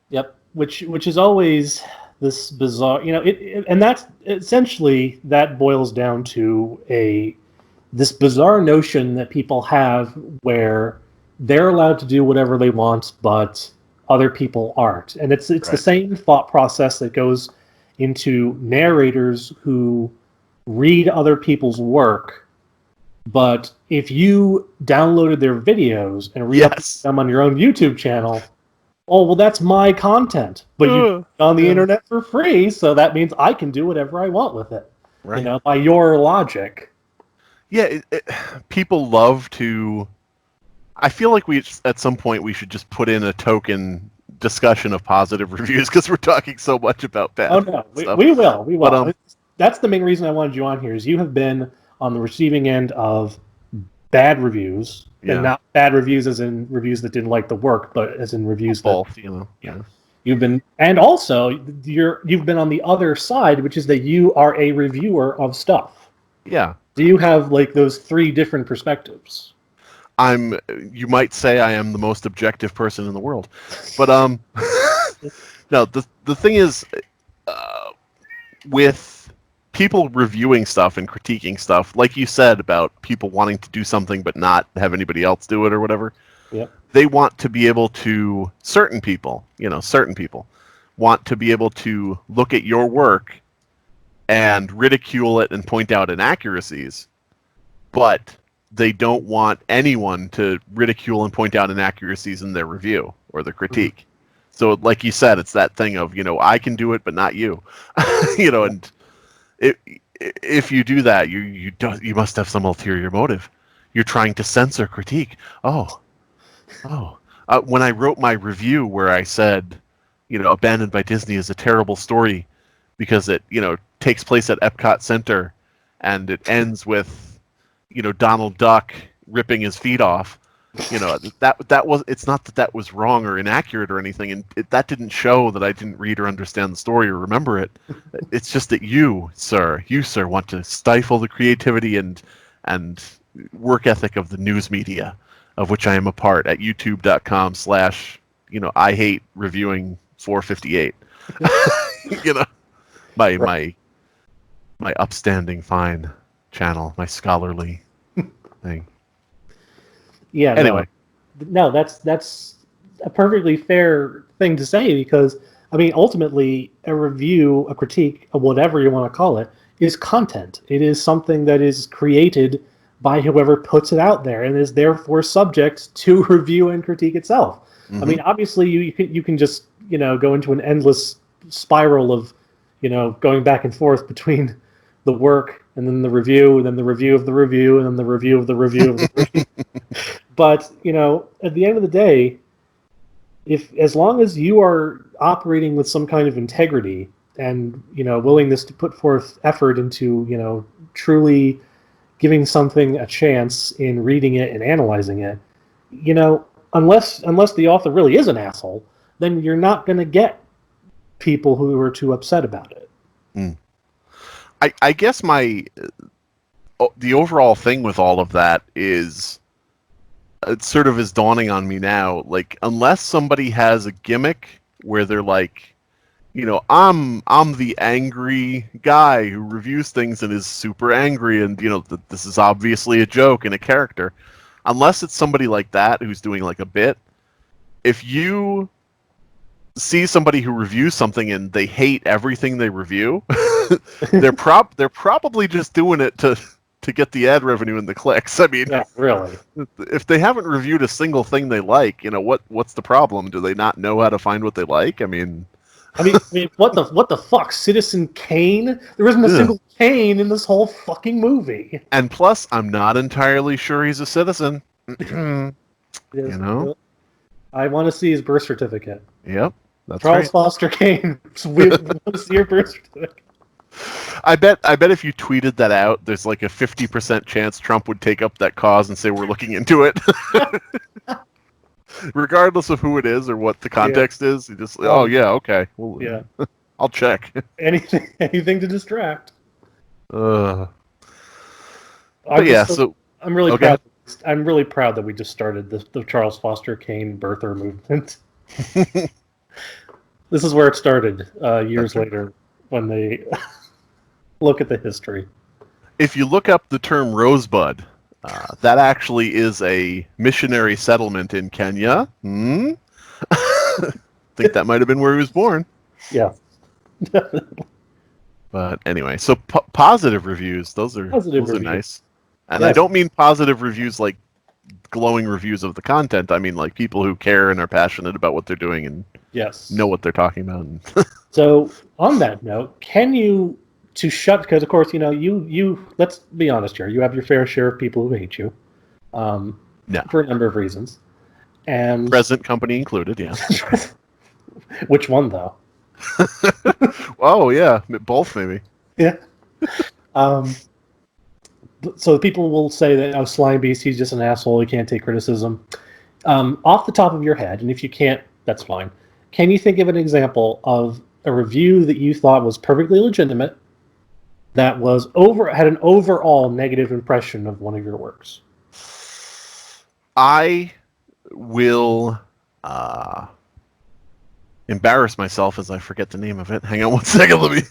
Yep. Which is always this bizarre, and that's essentially, that boils down to this bizarre notion that people have where they're allowed to do whatever they want, but other people aren't. And it's the same thought process that goes into narrators who read other people's work, but if you downloaded their videos and re-uploaded them on your own YouTube channel, well, that's my content, but you on the internet for free, so that means I can do whatever I want with it. Right. By your logic. Yeah, people love to. I feel like at some point we should just put in a token discussion of positive reviews, because we're talking so much about bad. Oh no, we will. But, that's the main reason I wanted you on here, is you have been on the receiving end of bad reviews, and not bad reviews as in reviews that didn't like the work, but as in reviews both. You've been, and also you've been on the other side, which is that you are a reviewer of stuff. Yeah. Do you have like those 3 different perspectives? You might say I am the most objective person in the world, but no. The thing is, with people reviewing stuff and critiquing stuff, like you said about people wanting to do something but not have anybody else do it or whatever. Yep. They want to be able to. Certain people want to be able to look at your work and ridicule it and point out inaccuracies, but they don't want anyone to ridicule and point out inaccuracies in their review or the critique. So, like you said, it's that thing of, I can do it, but not you. And if you do that, you must have some ulterior motive. You're trying to censor critique. Oh. When I wrote my review where I said, Abandoned by Disney is a terrible story because it, takes place at Epcot Center and it ends with, Donald Duck ripping his feet off. That was, it's not that was wrong or inaccurate or anything, and that didn't show that I didn't read or understand the story or remember it. It's just that you, sir, want to stifle the creativity and work ethic of the news media, of which I am a part at youtube.com/ I hate reviewing 458. My upstanding fine channel, my scholarly thing. Yeah. Anyway. No, that's a perfectly fair thing to say, because ultimately a review, a critique, of whatever you want to call it, is content. It is something that is created by whoever puts it out there and is therefore subject to review and critique itself. Mm-hmm. Obviously you can just, go into an endless spiral of, going back and forth between the work and then the review and then the review of the review and then the review of the review of the review. But, at the end of the day, as long as you are operating with some kind of integrity and, willingness to put forth effort into, truly giving something a chance in reading it and analyzing it, unless the author really is an asshole, then you're not going to get people who are too upset about it. Mm. I guess the overall thing with all of that is, it sort of is dawning on me now, like, unless somebody has a gimmick where they're like, I'm the angry guy who reviews things and is super angry, and this is obviously a joke and a character. Unless it's somebody like that who's doing like a bit, if you see somebody who reviews something and they hate everything they review, they're probably just doing it to get the ad revenue and the clicks. Yeah, really. If they haven't reviewed a single thing they like, what's the problem? Do they not know how to find what they like? I mean, what the fuck, Citizen Kane? There isn't a single Kane in this whole fucking movie. And plus, I'm not entirely sure he's a citizen. I want to see his birth certificate. Yep, that's Charles right. Foster Kane. We want to see your birth certificate. I bet if you tweeted that out, there's like a 50% chance Trump would take up that cause and say we're looking into it. Regardless of who it is or what the context is, you just okay. Well, yeah. I'll check. Anything to distract. I'm really proud. I'm really proud that we just started the Charles Foster Kane birther movement. This is where it started years later when they look at the history. If you look up the term rosebud, that actually is a missionary settlement in Kenya. I think that might have been where he was born. Yeah. But anyway, so positive reviews, those are nice. And yes. I don't mean positive reviews like glowing reviews of the content. I mean like people who care and are passionate about what they're doing and know what they're talking about. So on that note, because of course, you let's be honest here, you have your fair share of people who hate you. For a number of reasons. And present company included, yeah. Which one though? Oh yeah, both maybe. Yeah. So people will say that Slimebeast, he's just an asshole, he can't take criticism. Off the top of your head, and if you can't, that's fine. Can you think of an example of a review that you thought was perfectly legitimate that was had an overall negative impression of one of your works? I will embarrass myself as I forget the name of it. Hang on one second.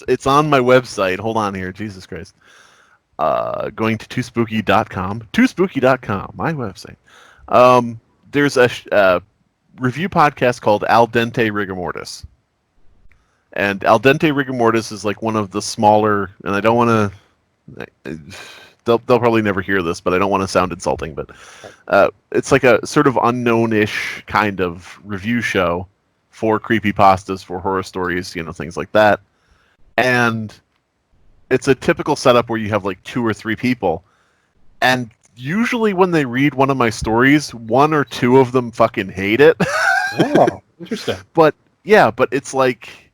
It's on my website. Hold on here. Jesus Christ. Going to toospooky.com. Toospooky.com, my website. There's a review podcast called Al Dente Rigor Mortis. And Al Dente Rigor Mortis is like one of the smaller, and I don't want to they'll probably never hear this, but I don't want to sound insulting. But it's like a sort of unknown-ish kind of review show for creepypastas, for horror stories, things like that. And it's a typical setup where you have like 2 or 3 people, and usually when they read one of my stories, 1 or 2 of them fucking hate it. Oh, interesting. But it's like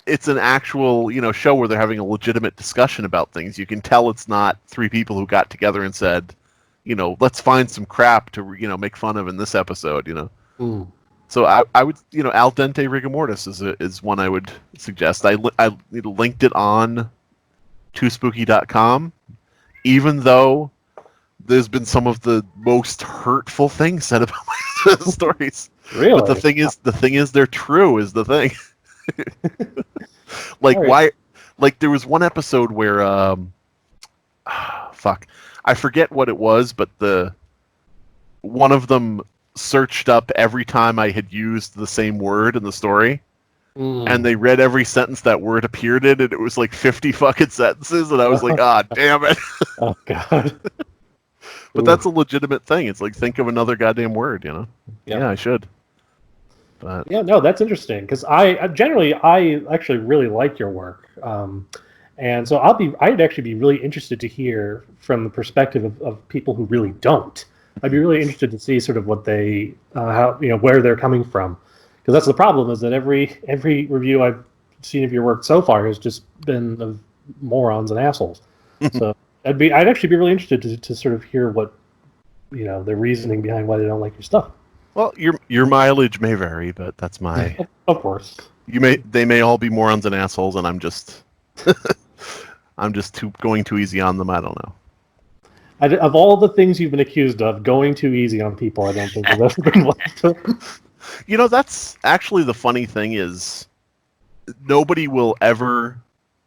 it's an actual show where they're having a legitimate discussion about things. You can tell it's not 3 people who got together and said, let's find some crap to make fun of in this episode. Mm. So I would al dente rigor mortis is one I would suggest. I linked it on toospooky.com, even though there's been some of the most hurtful things said about my stories. Really? But the thing is they're true is the thing. Like, right. why? Like, there was one episode where fuck, I forget what it was, but one of them searched up every time I had used the same word in the story, and they read every sentence that word appeared in, and it was like 50 fucking sentences, and I was like, ah, damn it. Oh god. But that's a legitimate thing. It's like, think of another goddamn word, Yep. Yeah, I should. But yeah, no, that's interesting, because I actually really like your work, and so I'd actually be really interested to hear from the perspective of people who really don't. I'd be really interested to see sort of what they where they're coming from, because that's the problem, is that every review I've seen of your work so far has just been of morons and assholes. So I'd actually be really interested to sort of hear what the reasoning behind why they don't like your stuff. Well, your mileage may vary, but that's my. Of course. They may all be morons and assholes, and I'm just going too easy on them. I don't know. Of all the things you've been accused of, going too easy on people, I don't think has ever been one of them. That's actually the funny thing is, nobody will ever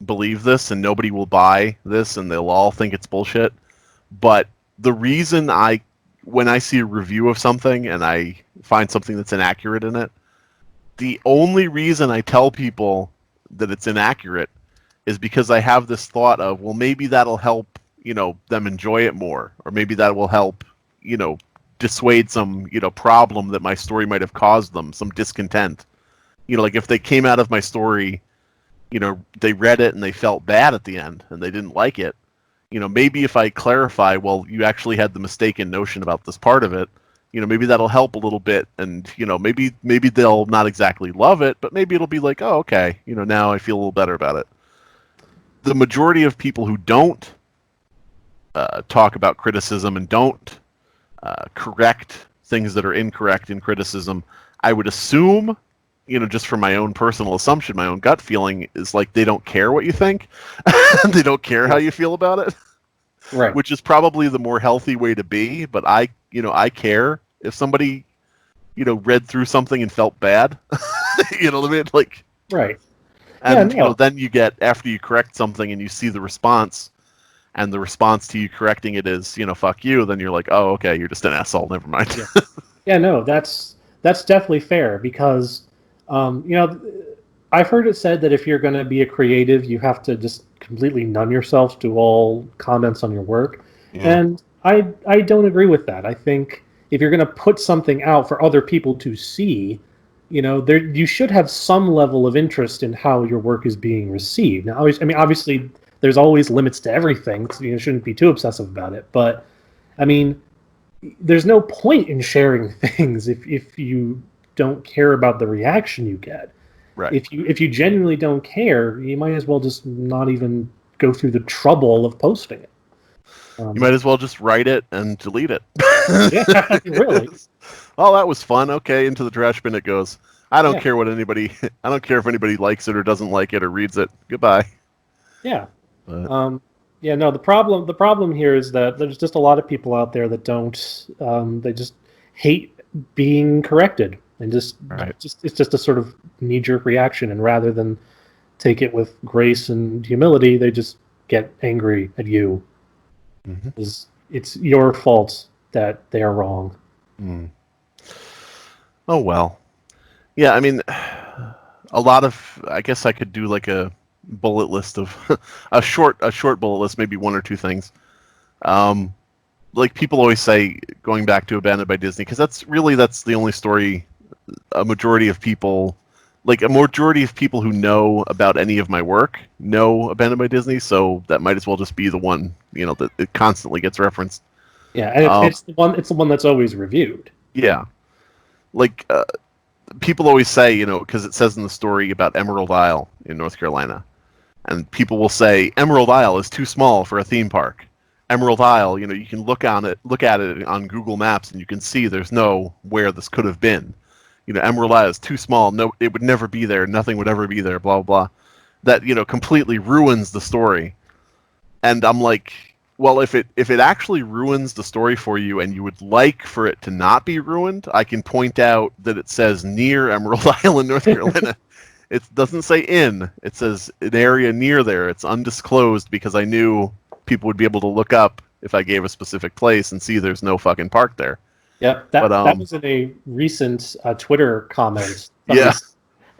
believe this, and nobody will buy this, and they'll all think it's bullshit. But the reason when I see a review of something and I find something that's inaccurate in it, the only reason I tell people that it's inaccurate is because I have this thought of, well, maybe that'll help, them enjoy it more, or maybe that will help, dissuade some, problem that my story might have caused them, some discontent. Like if they came out of my story, they read it and they felt bad at the end and they didn't like it. Maybe if I clarify, well, you actually had the mistaken notion about this part of it, maybe that'll help a little bit, and maybe they'll not exactly love it, but maybe it'll be like, oh, okay, now I feel a little better about it. The majority of people who don't talk about criticism and don't correct things that are incorrect in criticism, I would assume, just from my own personal assumption, my own gut feeling, is like they don't care what you think. They don't care how you feel about it. Right. Which is probably the more healthy way to be, but I care if somebody, read through something and felt bad. You know what I mean? Like, right. And then you get, after you correct something and you see the response, and the response to you correcting it is, fuck you, then you're like, oh, okay, you're just an asshole, never mind. Yeah, no, that's definitely fair, because I've heard it said that if you're going to be a creative, you have to just completely numb yourself to all comments on your work. Yeah. And I don't agree with that. I think if you're going to put something out for other people to see, you should have some level of interest in how your work is being received. Now, obviously, there's always limits to everything, so you shouldn't be too obsessive about it. But, there's no point in sharing things if you don't care about the reaction you get. Right. If you genuinely don't care, you might as well just not even go through the trouble of posting it. You might as well just write it and delete it. Yeah, really. Oh, that was fun. Okay, into the trash bin it goes. I don't care what anybody. I don't care if anybody likes it or doesn't like it or reads it. Goodbye. Yeah. But. No. The problem here is that there's just a lot of people out there that don't. They just hate being corrected, and it's just a sort of knee-jerk reaction. And rather than take it with grace and humility, they just get angry at you. Mm-hmm. It's your fault that they are wrong. Mm. Oh well. Yeah, a lot of, I guess I could do like a bullet list of a short bullet list, maybe one or two things. Like people always say, going back to Abandoned by Disney, because that's the only story a majority of people who know about any of my work know Abandoned by Disney, so that might as well just be the one, that it constantly gets referenced. Yeah, and it's the one that's always reviewed. Yeah. Like, people always say, because it says in the story about Emerald Isle in North Carolina, and people will say, Emerald Isle is too small for a theme park. Emerald Isle, you can look at it on Google Maps, and you can see there's no where this could have been. Emerald Isle is too small. No, it would never be there. Nothing would ever be there. Blah blah blah. That completely ruins the story. And I'm like, well, if it actually ruins the story for you, and you would like for it to not be ruined, I can point out that it says near Emerald Isle in North Carolina. It doesn't say in. It says an area near there. It's undisclosed because I knew people would be able to look up if I gave a specific place and see there's no fucking park there. Yep, that was in a recent Twitter comment. Yeah.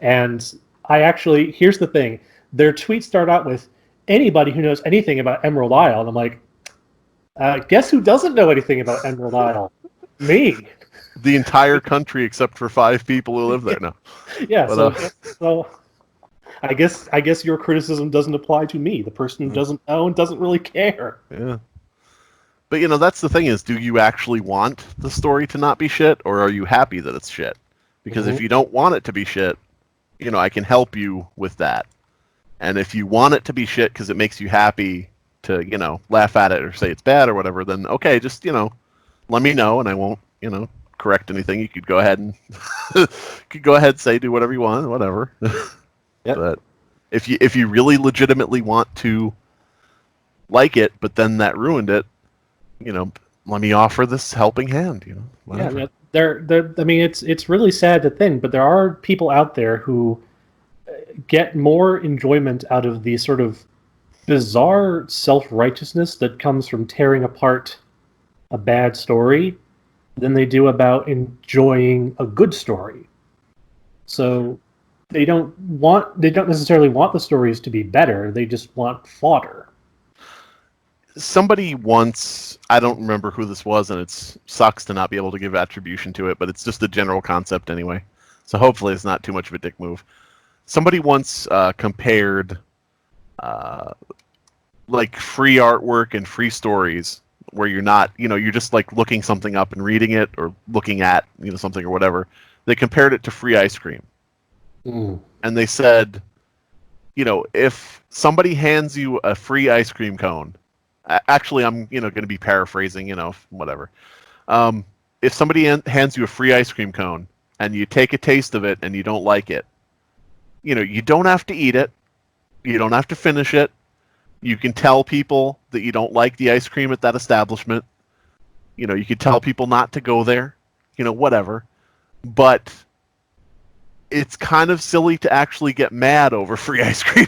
And here's the thing. Their tweets start out with, anybody who knows anything about Emerald Isle. And I'm like, guess who doesn't know anything about Emerald Isle? Me. The entire country except for 5 people who live there now. Yeah, so I guess your criticism doesn't apply to me, the person who doesn't know and doesn't really care. Yeah. But, that's the thing is, do you actually want the story to not be shit, or are you happy that it's shit? Because if you don't want it to be shit, I can help you with that. And if you want it to be shit because it makes you happy to, laugh at it or say it's bad or whatever, then okay, just, let me know and I won't, correct anything. You could go ahead and say, do whatever you want, whatever. Yep. But if you really legitimately want to like it, but then that ruined it, let me offer this helping hand, whatever. Yeah, I mean, it's really sad to think, but there are people out there who get more enjoyment out of the sort of bizarre self-righteousness that comes from tearing apart a bad story than they do about enjoying a good story. So they don't necessarily want the stories to be better, they just want fodder. Somebody once, I don't remember who this was, and it sucks to not be able to give attribution to it, but it's just a general concept anyway. So hopefully it's not too much of a dick move. Somebody once compared like free artwork and free stories where you're not, you're just like looking something up and reading it or looking at, something or whatever. They compared it to free ice cream. Mm. And they said, if somebody hands you a free ice cream cone, actually, I'm, going to be paraphrasing, whatever. If somebody hands you a free ice cream cone and you take a taste of it and you don't like it, you don't have to eat it. You don't have to finish it. You can tell people that you don't like the ice cream at that establishment. You can tell people not to go there, whatever. But it's kind of silly to actually get mad over free ice cream.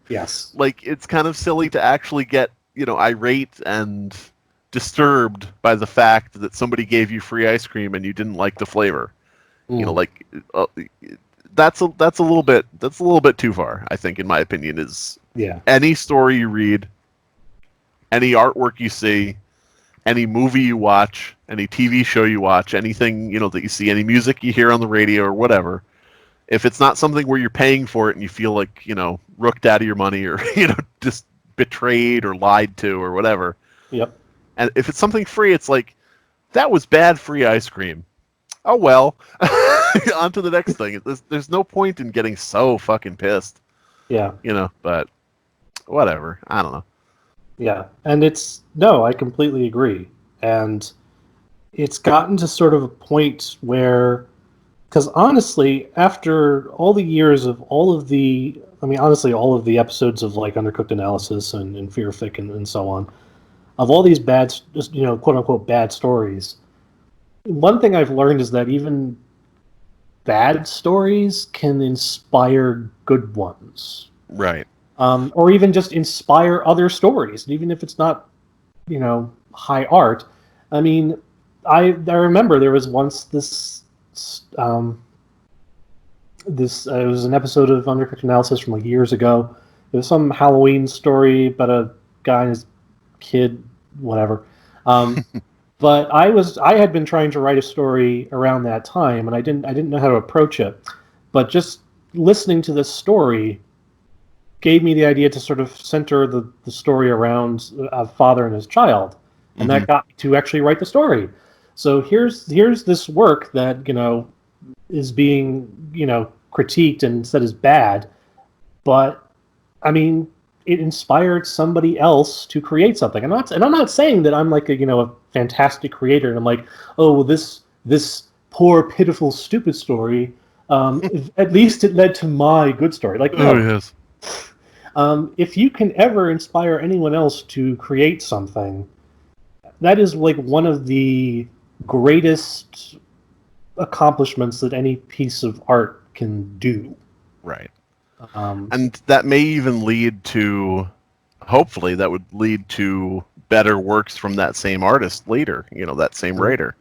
Yes. Like, it's kind of silly to actually get, irate and disturbed by the fact that somebody gave you free ice cream and you didn't like the flavor. That's a little bit too far, I think, in my opinion. Is any story you read, any artwork you see, any movie you watch, any TV show you watch, anything that you see, any music you hear on the radio or whatever, if it's not something where you're paying for it and you feel like rooked out of your money or just betrayed or lied to or whatever. Yep. And if it's something free, it's like, that was bad free ice cream. Oh well. On to the next thing. There's no point in getting so fucking pissed. Yeah. But whatever. I don't know. Yeah. And I completely agree. And it's gotten to sort of a point where, because honestly, after all the years of all of the episodes of like Undercooked Analysis and Fear Fic and so on, of all these bad, quote unquote bad stories, one thing I've learned is that even bad stories can inspire good ones. Right. Or even just inspire other stories, even if it's not, high art. I mean, I remember there was once this it was an episode of Undercooked Analysis from like years ago was some Halloween story about a guy and his kid, whatever. But I had been trying to write a story around that time, and I didn't know how to approach it. But just listening to this story gave me the idea to sort of center the story around a father and his child, and that got me to actually write the story. So here's this work that is being critiqued and said is bad, but I mean it inspired somebody else to create something. I'm not saying that I'm like a fantastic creator and I'm like, oh, this poor pitiful stupid story. At least it led to my good story. Like, no. Oh yes. If you can ever inspire anyone else to create something, that is like one of the greatest accomplishments that any piece of art can do. Right. And that may even lead to, hopefully, that would lead to better works from that same artist later, that same writer.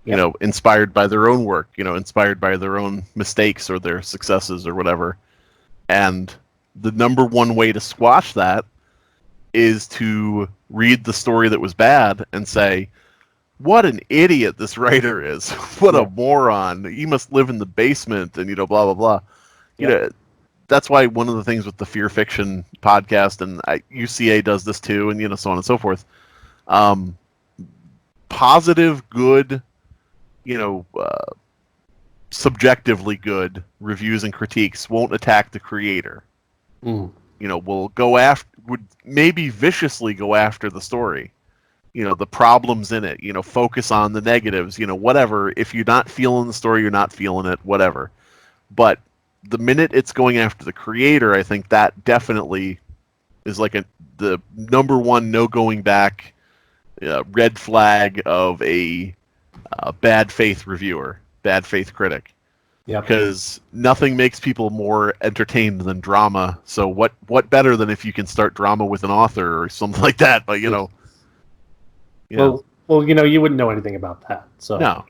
Yeah. Inspired by their own work, inspired by their own mistakes or their successes or whatever. And the number one way to squash that is to read the story that was bad and say, what an idiot this writer is. What a moron. He must live in the basement and, blah, blah, blah. That's why one of the things with the Fear Fiction podcast, and UCA does this too, and, so on and so forth. Positive, good, subjectively good reviews and critiques won't attack the creator. Will go after, would maybe viciously go after the story. The problems in it, focus on the negatives, whatever. If you're not feeling the story, you're not feeling it, whatever. But the minute it's going after the creator, I think that definitely is like the number one no going back red flag of a bad faith reviewer, bad faith critic. Yeah, because nothing makes people more entertained than drama. So what better than if you can start drama with an author or something like that? But Well, you wouldn't know anything about that. So no.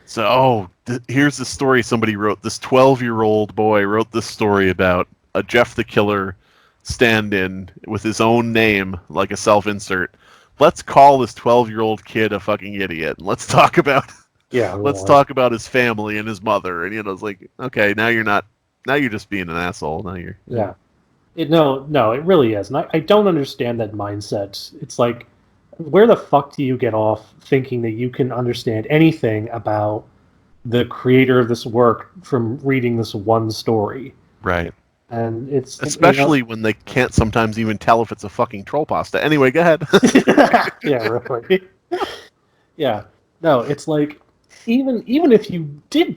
So here's the story somebody wrote. This 12-year-old boy wrote this story about a Jeff the Killer stand-in with his own name, like a self-insert. Let's call this 12-year-old kid a fucking idiot, and let's talk about. Let's talk about his family and his mother, and it's like, okay, now you're just being an asshole. Now you're No, it really is, and I don't understand that mindset. It's like, where the fuck do you get off thinking that you can understand anything about the creator of this work from reading this one story? Right. And it's especially when they can't sometimes even tell if it's a fucking troll pasta. Anyway, go ahead. Yeah, really. Yeah. No, it's like, even if you did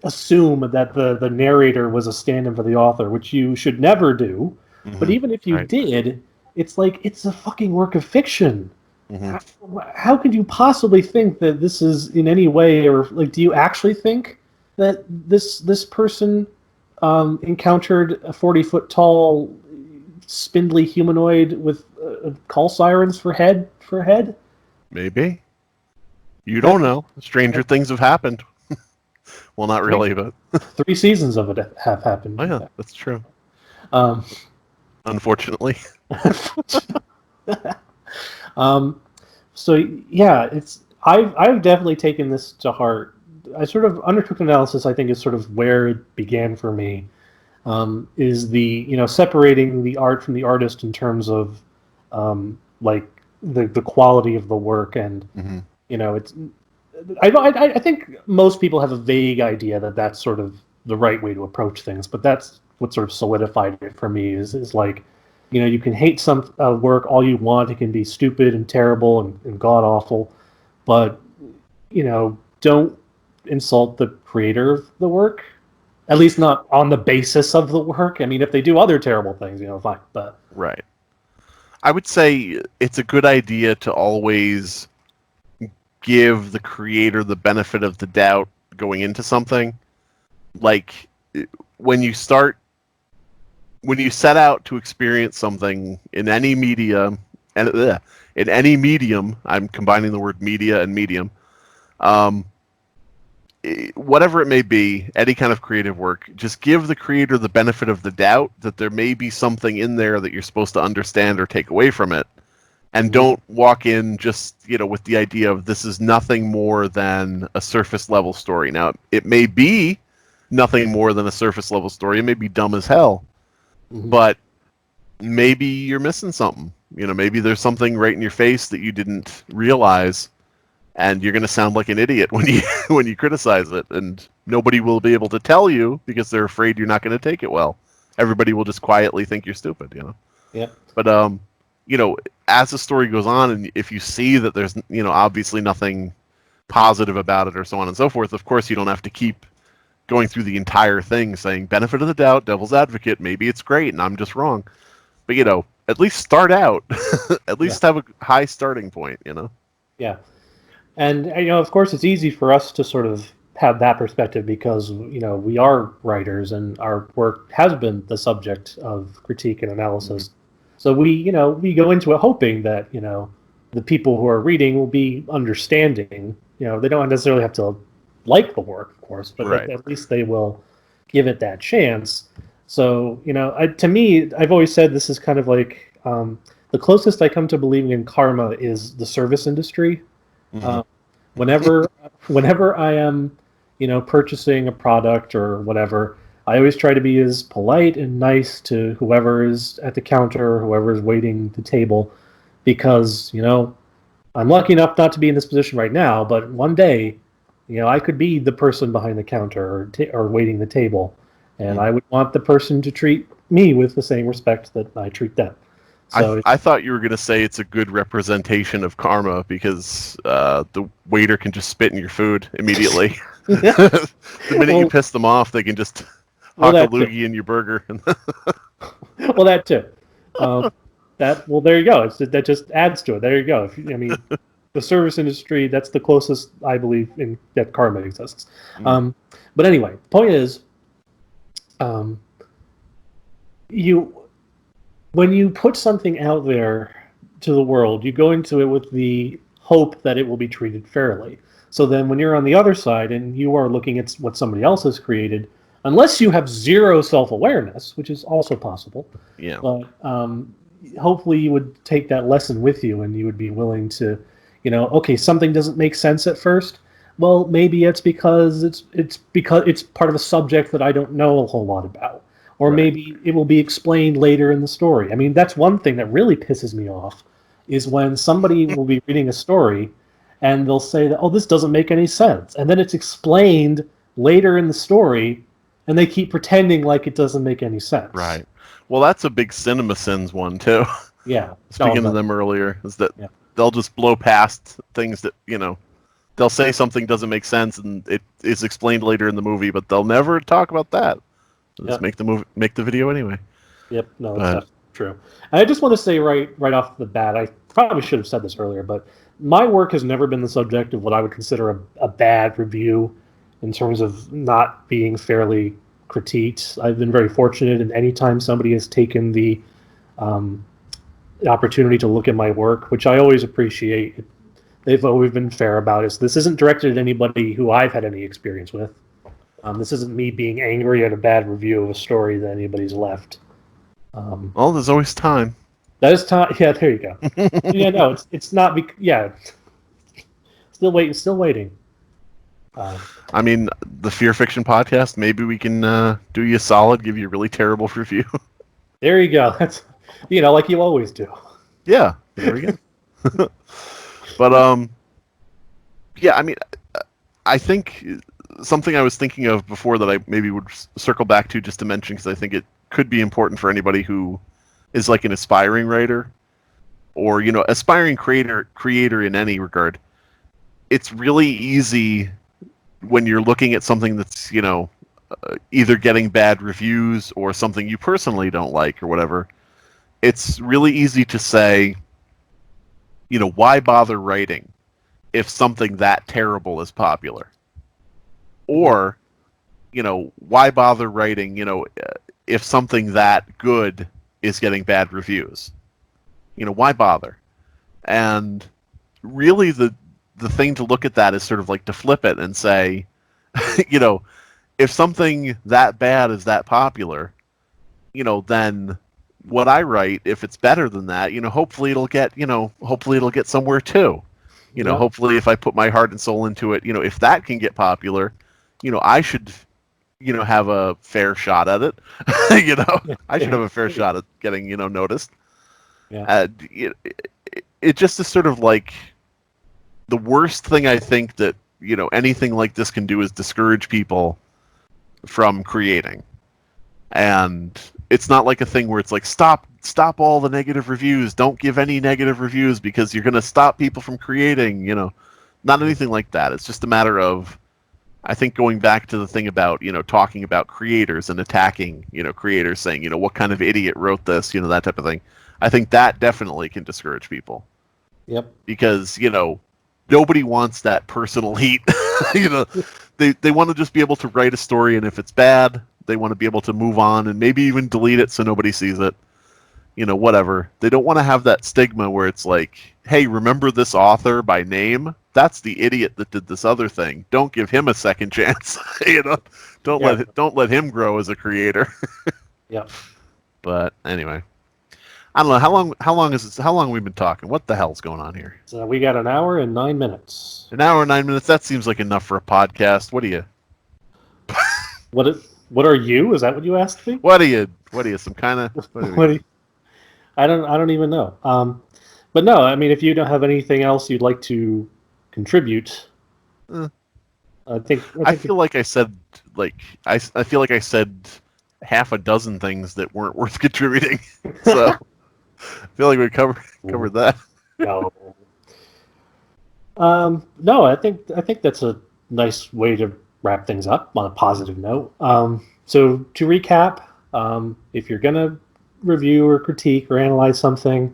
assume that the narrator was a stand-in for the author, which you should never do, but even if you did, it's like, it's a fucking work of fiction. How could you possibly think that this is in any way, or like, do you actually think that this person encountered a 40-foot tall, spindly humanoid with call sirens for head? Maybe. You don't know. Stranger things have happened. Well, not really, but 3 seasons of it have happened. Oh yeah, that's true. Unfortunately. So yeah, I've definitely taken this to heart. I sort of undertook analysis. I think is sort of where it began for me. Is the separating the art from the artist in terms of like the quality of the work, and it's. I think most people have a vague idea that that's sort of the right way to approach things, but that's what sort of solidified it for me. Is like, you can hate some work all you want. It can be stupid and terrible and god awful, but don't insult the creator of the work. At least not on the basis of the work. I mean, if they do other terrible things, fine. But right. I would say it's a good idea to always give the creator the benefit of the doubt going into something. Like, when you set out to experience something in any media, in any medium, I'm combining the word media and medium, whatever it may be, any kind of creative work, just give the creator the benefit of the doubt that there may be something in there that you're supposed to understand or take away from it. And don't walk in just, with the idea of this is nothing more than a surface level story. Now, it may be nothing more than a surface level story. It may be dumb as hell, but maybe you're missing something. Maybe there's something right in your face that you didn't realize, and you're going to sound like an idiot when you criticize it, and nobody will be able to tell you because they're afraid you're not going to take it well. Everybody will just quietly think you're stupid, Yeah. But as the story goes on, and if you see that there's obviously nothing positive about it or so on and so forth, of course you don't have to keep going through the entire thing saying benefit of the doubt, devil's advocate, maybe it's great and I'm just wrong. But at least start out. At least have a high starting point, Yeah. And of course it's easy for us to sort of have that perspective because we are writers and our work has been the subject of critique and analysis. So we go into it hoping that the people who are reading will be understanding. They don't necessarily have to like the work, of course, but Right. at least they will give it that chance. So to me, I've always said this is kind of like the closest I come to believing in karma is the service industry. Whenever I am purchasing a product or whatever, I always try to be as polite and nice to whoever is at the counter, whoever is waiting the table, because I'm lucky enough not to be in this position right now, but one day I could be the person behind the counter or waiting the table, and I would want the person to treat me with the same respect that I treat them. So I thought you were going to say it's a good representation of karma because the waiter can just spit in your food immediately. The minute you piss them off, they can just hock a loogie in your burger. Well, that too. There you go. That just adds to it. There you go. The service industry, that's the closest I believe in that karma exists. But anyway, the point is, when you put something out there to the world, you go into it with the hope that it will be treated fairly. So then when you're on the other side and you are looking at what somebody else has created, unless you have zero self-awareness, which is also possible, but hopefully you would take that lesson with you and you would be willing to, okay, something doesn't make sense at first. Well, maybe it's because it's part of a subject that I don't know a whole lot about. Or maybe it will be explained later in the story. I mean, that's one thing that really pisses me off, is when somebody will be reading a story and they'll say that, oh, this doesn't make any sense. And then it's explained later in the story and they keep pretending like it doesn't make any sense. Right. Well, that's a big Cinema Sins one, too. Yeah. Speaking of them earlier, is that they'll just blow past things that, they'll say something doesn't make sense and it is explained later in the movie, but they'll never talk about that. Just make the video anyway. Yep, no, that's true. And I just want to say right off the bat, I probably should have said this earlier, but my work has never been the subject of what I would consider a bad review in terms of not being fairly critiqued. I've been very fortunate, and anytime somebody has taken the opportunity to look at my work, which I always appreciate, they've always been fair about it. So this isn't directed at anybody who I've had any experience with. This isn't me being angry at a bad review of a story that anybody's left. Well, there's always time. That is time. Yeah, there you go. No, it's not. Still waiting. I mean, the Fear Fiction podcast. Maybe we can do you a solid, give you a really terrible review. There you go. That's like you always do. Yeah, there we go. But yeah, I mean, I think. Something I was thinking of before that I maybe would circle back to just to mention because I think it could be important for anybody who is like an aspiring writer or aspiring creator in any regard. It's really easy when you're looking at something that's either getting bad reviews or something you personally don't like or whatever. It's really easy to say, why bother writing if something that terrible is popular? Or, why bother writing, if something that good is getting bad reviews? Why bother? And really the thing to look at that is sort of like to flip it and say, you know, if something that bad is that popular, then what I write, if it's better than that, hopefully it'll get somewhere too. Yep. Hopefully if I put my heart and soul into it, if that can get popular, I should, have a fair shot at it. I should have a fair shot at getting, noticed. Yeah. It just is sort of like the worst thing I think that, anything like this can do is discourage people from creating. And it's not like a thing where it's like, stop all the negative reviews, don't give any negative reviews because you're going to stop people from creating, not anything like that. It's just a matter of, I think, going back to the thing about, talking about creators and attacking, creators, saying, what kind of idiot wrote this, that type of thing. I think that definitely can discourage people. Yep. Because, nobody wants that personal heat. They want to just be able to write a story, and if it's bad, they want to be able to move on and maybe even delete it so nobody sees it. Whatever. They don't want to have that stigma where it's like, hey, remember this author by name? That's the idiot that did this other thing. Don't give him a second chance. Don't let him grow as a creator. Yep. But anyway, I don't know how long have we been talking? What the hell's going on here? So we got 1 hour and 9 minutes. An hour and 9 minutes. That seems like enough for a podcast. What do you? What are you? Is that what you asked me? What are you? Some kind of? What do you, I don't even know. But no, I mean, if you don't have anything else you'd like to contribute, I feel like I said I feel like I said half a dozen things that weren't worth contributing. So I feel like we covered that. No. No, I think that's a nice way to wrap things up on a positive note. So to recap, if you're gonna review or critique or analyze something,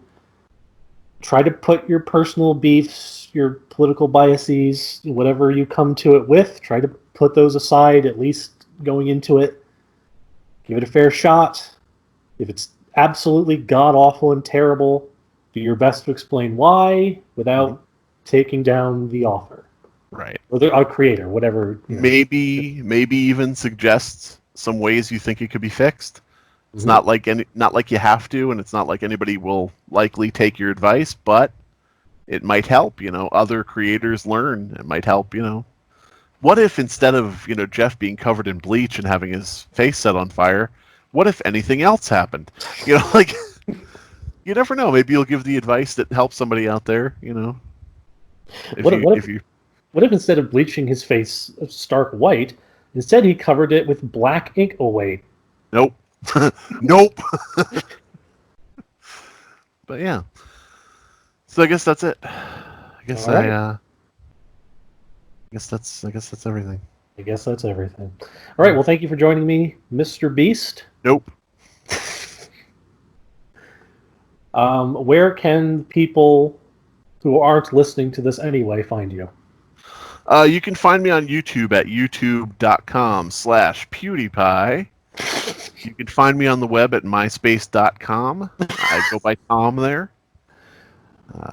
try to put your personal beefs, your political biases, whatever you come to it with, try to put those aside, at least going into it. Give it a fair shot. If it's absolutely god-awful and terrible, do your best to explain why without taking down the author. Right. Or the creator, whatever. Maybe even suggest some ways you think it could be fixed. It's not like you have to, and it's not like anybody will likely take your advice, but it might help, other creators learn. It might help, What if instead of, Jeff being covered in bleach and having his face set on fire, what if anything else happened? You never know. Maybe you'll give the advice that helps somebody out there, What if instead of bleaching his face stark white, instead he covered it with black ink? Oh, wait. Nope. Nope. But yeah. So I guess that's it. I guess that's everything. I guess that's everything. All right. Well, thank you for joining me, Mr. Beast. Nope. Where can people who aren't listening to this anyway find you? You can find me on YouTube at youtube.com/PewDiePie. You can find me on the web at myspace.com. I go by Tom there.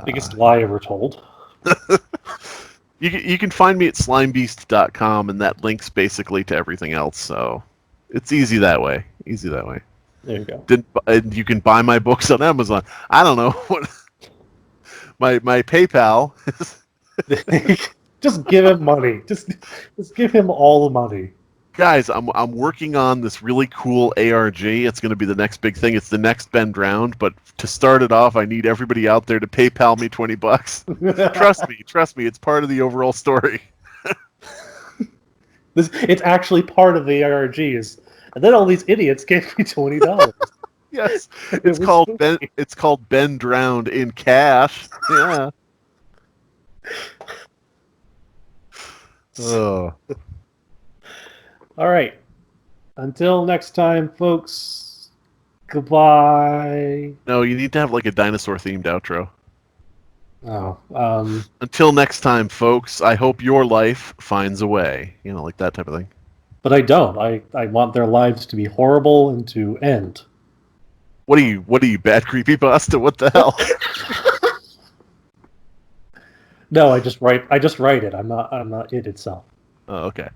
Biggest lie ever told. You can find me at slimebeast.com, and that links basically to everything else. So it's easy that way. There you go. And you can buy my books on Amazon. I don't know what my PayPal. Just give him money. Just give him all the money. Guys, I'm working on this really cool ARG. It's going to be the next big thing. It's the next Bend Round, but to start it off, I need everybody out there to PayPal me $20. Trust me, it's part of the overall story. It's actually part of the ARGs, and then all these idiots gave me $20. Yes, it's called Bend Round in cash. Yeah. Oh. All right. Until next time, folks. Goodbye. No, you need to have like a dinosaur-themed outro. Oh. Until next time, folks. I hope your life finds a way. Like that type of thing. But I don't. I want their lives to be horrible and to end. What are you, bad creepypasta? What the hell? No, I just write it. I'm not it itself. Oh, okay.